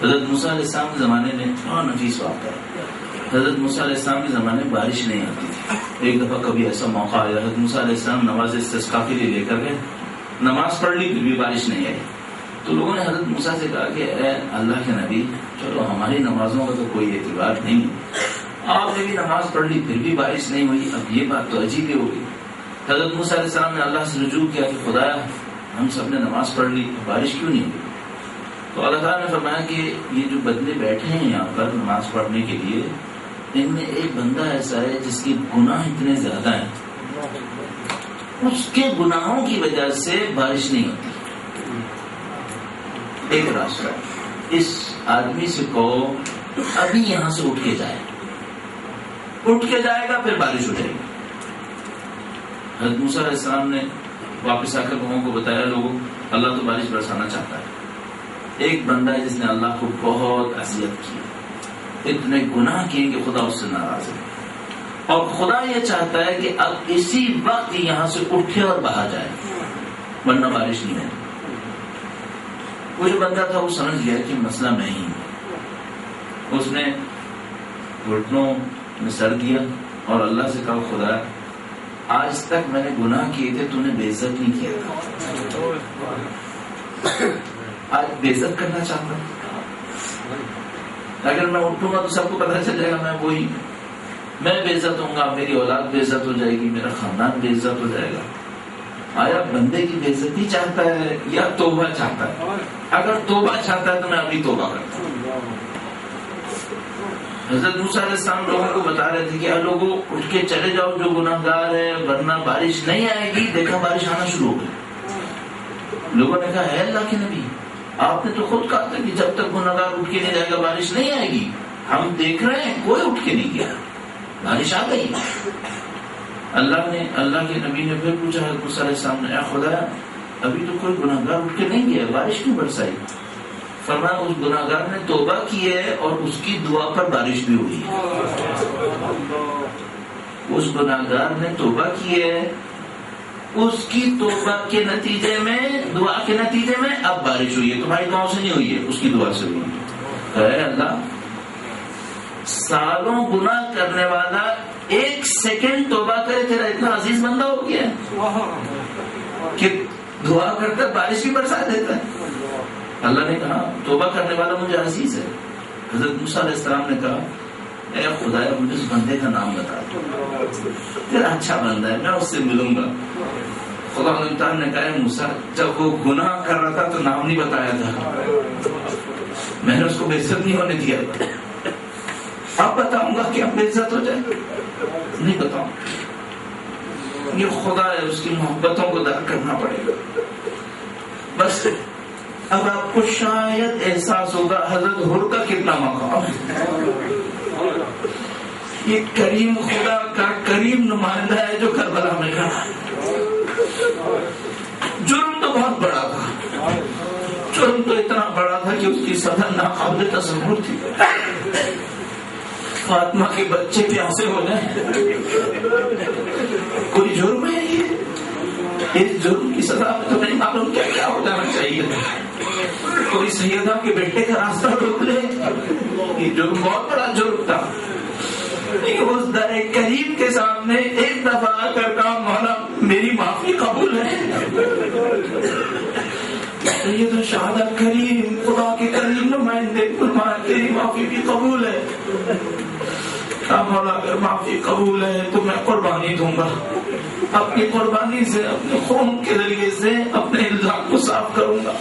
حضرت موسیٰ علیہ السلام کے زمانے میں نفیس واقعہ ہے، حضرت موسیٰ علیہ السلام کے زمانے میں بارش نہیں آتی تھی۔ ایک دفعہ کبھی ایسا موقع آیا، حضرت موسیٰ علیہ السلام نماز استسقاء کے لیے لے کر گئے، نماز پڑھ لی پھر بھی بارش نہیں آئی، تو لوگوں نے حضرت موسیٰ سے کہا کہ اے اللہ کے نبی چلو ہماری نمازوں کا تو کوئی اعتبار نہیں، آپ نے بھی نماز پڑھ لی پھر بھی بارش نہیں ہوئی، اب یہ بات تو عجیب ہی ہوگی۔ حضرت موسیٰ علیہ السلام نے اللہ سے رجوع کیا کہ خدایا ہم سب نے نماز پڑھ لی بارش کیوں نہیں ہوئی؟ تو اللہ تعالیٰ نے فرمایا کہ یہ جو بندے بیٹھے ہیں یہاں پر نماز پڑھنے کے لیے، ان میں ایک بندہ ایسا ہے جس کے گناہ اتنے زیادہ ہیں، اس کے گناہوں کی وجہ سے بارش نہیں ہوتی۔ ایک راستہ اس آدمی سے کہو ابھی یہاں سے اٹھ کے جائے، اٹھ کے جائے گا پھر بارش ہو جائے گی۔ حضرت موسیٰ علیہ السلام نے واپس آ کر لوگوں کو بتایا لوگوں اللہ تو بارش برسانا چاہتا ہے، ایک بندہ ہے جس نے اللہ کو بہت اذیت کی، اتنے گناہ کیے کہ خدا اس سے ناراض ہے، اور خدا یہ چاہتا ہے کہ اب اسی وقت یہاں سے اٹھے اور باہر جائے ورنہ بارش نہیں ہے۔ وہ جو بندہ تھا وہ سمجھ گیا کہ مسئلہ میں ہی ہوں، اس نے گھٹنوں میں سر دیا اور اللہ سے کہا خدا آج تک میں نے گناہ کیے تھے تو نے بے عزت نہیں کیا تھا، آج بے عزت کرنا چاہتا ہوں، اگر میں اٹھوں گا تو سب کو پتہ چل جائے گا میں وہی، میں بے عزت ہوں گا، میری اولاد بے عزت ہو جائے گی، میرا خاندان بے عزت ہو جائے گا۔ آیا بندے کی بے عزتی چاہتا ہے یا توبہ چاہتا ہے؟ اگر توبہ چاہتا ہے تو میں ابھی توبہ کرتا ہوں۔ حضرت موسیٰ علیہ السلام لوگوں کو بتا رہے تھے کہ لوگوں اٹھ کے چلے جاؤ جو گناہ گار ہے ورنہ بارش نہیں آئے گی۔ دیکھا بارش آنا شروع ہو گئی، لوگوں نے کہا ہے اللہ کے نبی آپ نے تو خود کہا تھا کہ جب تک گناہ گار اٹھ کے نہیں جائے گا بارش نہیں آئے گی، ہم دیکھ رہے ہیں کوئی اٹھ کے نہیں گیا، بارش آ گئی۔ اللہ کے نبی نے پھر پوچھا حضرت موسیٰ علیہ السلام نے اے خدا ابھی تو کوئی گناہ گار اٹھ کے نہیں گیا، بارش کیوں برسائی؟ فرمایا اس گناہ گار نے توبہ کی ہے اور اس کی دعا پر بارش بھی ہوئی ہے، اس گناہ گار نے توبہ کی ہے، اس کی توبہ کے نتیجے میں دعا کے نتیجے میں اب بارش ہوئی ہے، تمہاری دعاؤں سے نہیں ہوئی ہے، اس کی دعا سے ہوئی ہے۔ اے اللہ سالوں گناہ کرنے والا ایک سیکنڈ توبہ کرے تیرا اتنا عزیز بندہ ہو گیا کہ دعا کرتا بارش بھی برسا دیتا ہے۔ اللہ نے کہا توبہ کرنے والا مجھے عزیز ہے۔ حضرت موسیٰ علیہ السلام نے کہا اے خدایا مجھے اس بندے کا نام بتا، پھر اچھا بندہ ہے میں اس سے ملوں گا۔ خدا تعالیٰ نے کہا موسیٰ جب وہ گناہ کر رہا تھا تو نام نہیں بتایا تھا، میں نے اس کو بے عزت نہیں ہونے دیا تھا. اب بتاؤں گا کہ اب بے عزت ہو جائے؟ نہیں بتاؤں. یہ خدا ہے، اس کی محبتوں کو درک کرنا پڑے گا. بس اب آپ کو شاید احساس ہوگا حضرت حر کا کتنا مقام ہے. یہ کریم خدا کا کریم نمائندہ ہے جو کربلا میں کھڑا ہے. جرم تو بہت بڑا تھا، جرم تو اتنا بڑا تھا کہ اس کی سزا ناقابل تصور تھی. فاطمہ کے بچے پیاسے ہو جائیں کوئی جرم ہے یہ؟ اس جرم کی سزا میں تو نہیں معلوم کیا کیا ہو جانا چاہیے تھا. کوئی سیدہ کے بیٹے کا راستہ روک لے، یہ جرم بہت بڑا جرم تھا. اس در کریم کے سامنے ایک دفعہ آ کر کہا مولا میری معافی قبول ہے. یہ تو شہادہ کریم خدا کے کریم نمائندے تیری معافی بھی قبول ہے. مولا اگر معافی قبول ہے تو میں قربانی دوں گا، اپنی قربانی سے اپنے خون کے ذریعے سے اپنے الزام کو صاف کروں گا.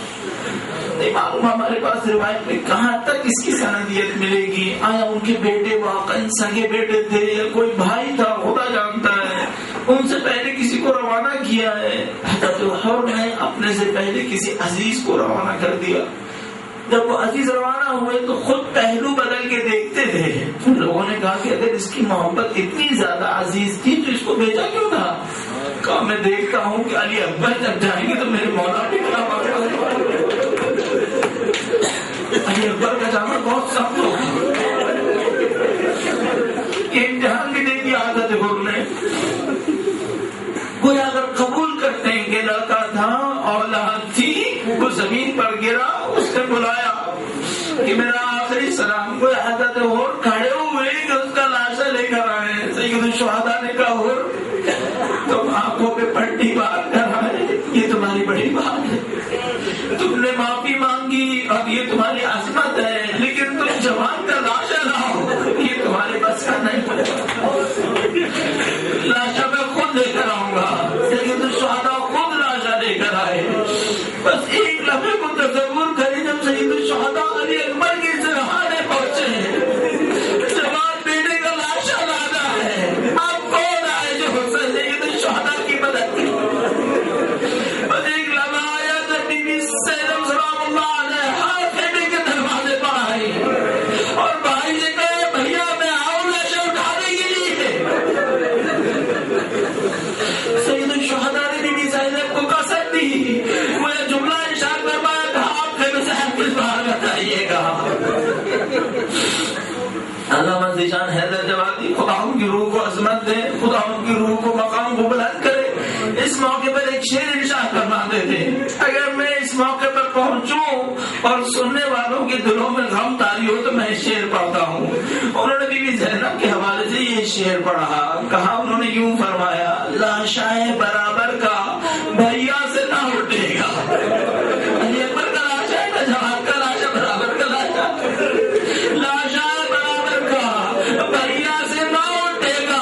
نہیں معلوم ہمارے پاس روایت میں کہاں تک اس کی سندیت ملے گی. آیا ان کے بیٹے واقعی سگے بیٹے تھے یا کوئی بھائی تھا خدا جانتا ہے. ان سے پہلے کسی کو روانہ کیا ہے. حضرت حر نے اپنے سے پہلے کسی عزیز کو روانہ کر دیا. جب وہ عزیز روانہ ہوئے تو خود پہلو بدل کے دیکھتے تھے. ان لوگوں نے کہا کہ اگر اس کی محبت اتنی زیادہ عزیز تھی تو اس کو بھیجا کیوں تھا؟ کہا میں دیکھتا ہوں کہ علی اکبر جب جائیں گے تو میرے مولا بھی بڑا علی اکبر کا جانا بہت سخت ہوگا. یہ امتحان بھی دے دیا حضرت حر نے. کوئی اگر قبول کرتے ہیں کہ لڑکا تھا اولاد تھی، وہ زمین پر گرا، اس نے بلایا کہ میرا آخری سلام. کوئی حضرت حر کھڑے ہوئے کہ اس کا لاشا لے کر آئے. سید الشہداء نے کہا حر تم آنکھوں پہ پٹی بات کر رہے، یہ تمہاری بڑی بات ہے. تم نے معافی مانگی، اب یہ تمہاری عظمت ہے، لیکن تم جوان کا لاشا لاؤ، یہ تمہارے بس کا نہیں. لاشا میں خود لے کر آؤں گا. سید الشہداء خود لاشا لے کر آئے. بس ایک لمحے کو تصور کریں جب سید الشہداء علی اکبر کی سرحانے پہنچے، جوان بیٹے کا لاشا لانا ہے. اب کون آئے جو سید الشہداء کی مدد کی؟ بس ایک لمحہ آیا جب بی بی زینب سلام اللہ علیہ ہر بیٹے کے دروازے پر آئی اور بھائی سے کہے بھیا میں آؤں لاشا اٹھانے کے لیے. سید الشہداء نے بی بی زینب کو قسم دی، مجھے جملہ ارشاد فرمایا تھا آپ کے مسائل کس بار بتائیے گا. علامہ ذیشان حیدر جوادی خدا ان کی روح کو عظمت دے، خدا ان کی روح کو مقام کو بلند کرے. اس موقع پر ایک شعر ارشاد فرماتے تھے، اگر میں اس موقع پر پہنچوں اور سننے والوں کے دلوں میں غم طاری ہو تو میں شعر پڑھتا ہوں. انہوں نے بی بی زینب کے حوالے سے یہ شعر پڑھا. کہا انہوں نے یوں فرمایا، لاشائے برابر کا بھیا سے نہ اٹھے گا. علی اکبر کا لاشا ہے نا، جوان کا لاشا برابر کا لاشا. لاشائے برابر کا بھیا سے نہ اٹھے گا،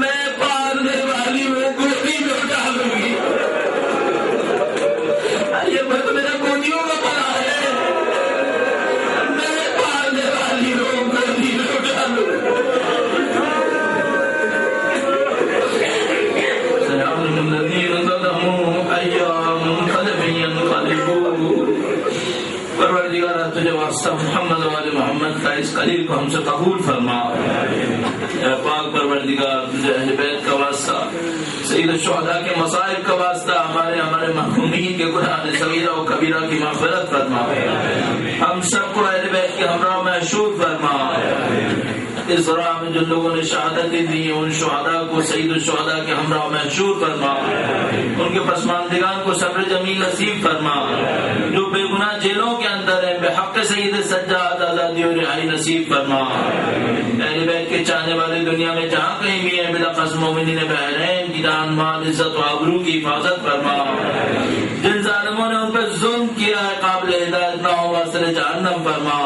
میں پالنے والی وہ گودی میں اٹھا لوں گی. علی اکبر تو میرا گودیوں کا پڑا ہے، میں پالنے والی وہ گودی میں اٹھا لوں گی. پروردگار تجھے واسطہ محمد و آل محمد کا اس قلیل کو ہم سے قبول فرما. اے پاک پروردگار تجھے اہل بیت کا واسطہ، سید الشہداء کے مصائب کا واسطہ ہمارے مرحومین کے گناہ صغیرہ و کبیرہ کی مغفرت فرما. ہم سب کو اہل بیت کے ہمراہ محشور فرما. اس راہ میں جن لوگوں نے شہادتیں دی ہیں ان شہداء کو سید الشہداء کے ہمراہ محشور فرما. ان کے پسماندگان کو صبر جمیل نصیب فرما. جو بے گناہ جیلوں کے اندر ہیں بے حق سید سجاد آزادی اور رہائی نصیب فرما. اہل بیت کے چاہنے والے دنیا میں جہاں کہیں بھی ہیں بلا قسم مومنین بحرین کی جان مال عزت و آبرو کی حفاظت فرما. جن ظالموں نے ان پر ظلم کیا ہے قابل ہدایت نہ ہو واسطے جہنم فرما.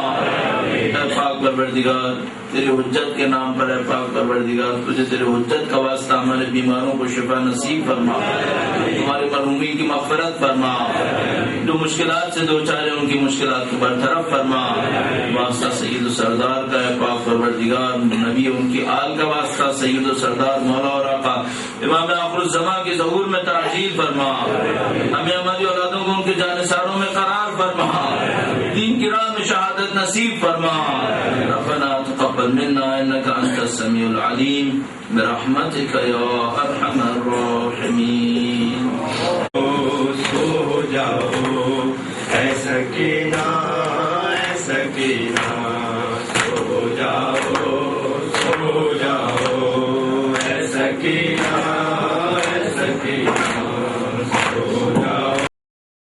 اے پاک پاک پروردگار تیری حجت کے نام پر اے پاک پروردگار تجھے تیرے حجت کا واسطہ ہمارے بیماروں کو شفا نصیب فرما، ہمارے مرحومین کی مغفرت فرما، جو مشکلات سے دو چارے ان کی مشکلات کو برطرف فرما، واسطہ سید و سردار کا اے پاک پروردگار، نبی ان کی آل کا واسطہ سید و سردار مولا اور آقا امام آخر الزمان کے ظہور میں تعجیل فرما، ہمیں ہماری اولادوں کو ان کے جانثاروں میں قرار فرما، دین کی راہ میں شہادت نصیب فرما۔ ربنا تقبل منا انك انت السميع العليم برحمتك يا ارحم الراحمين۔ سو جاؤ اے سکینہ اے سکینہ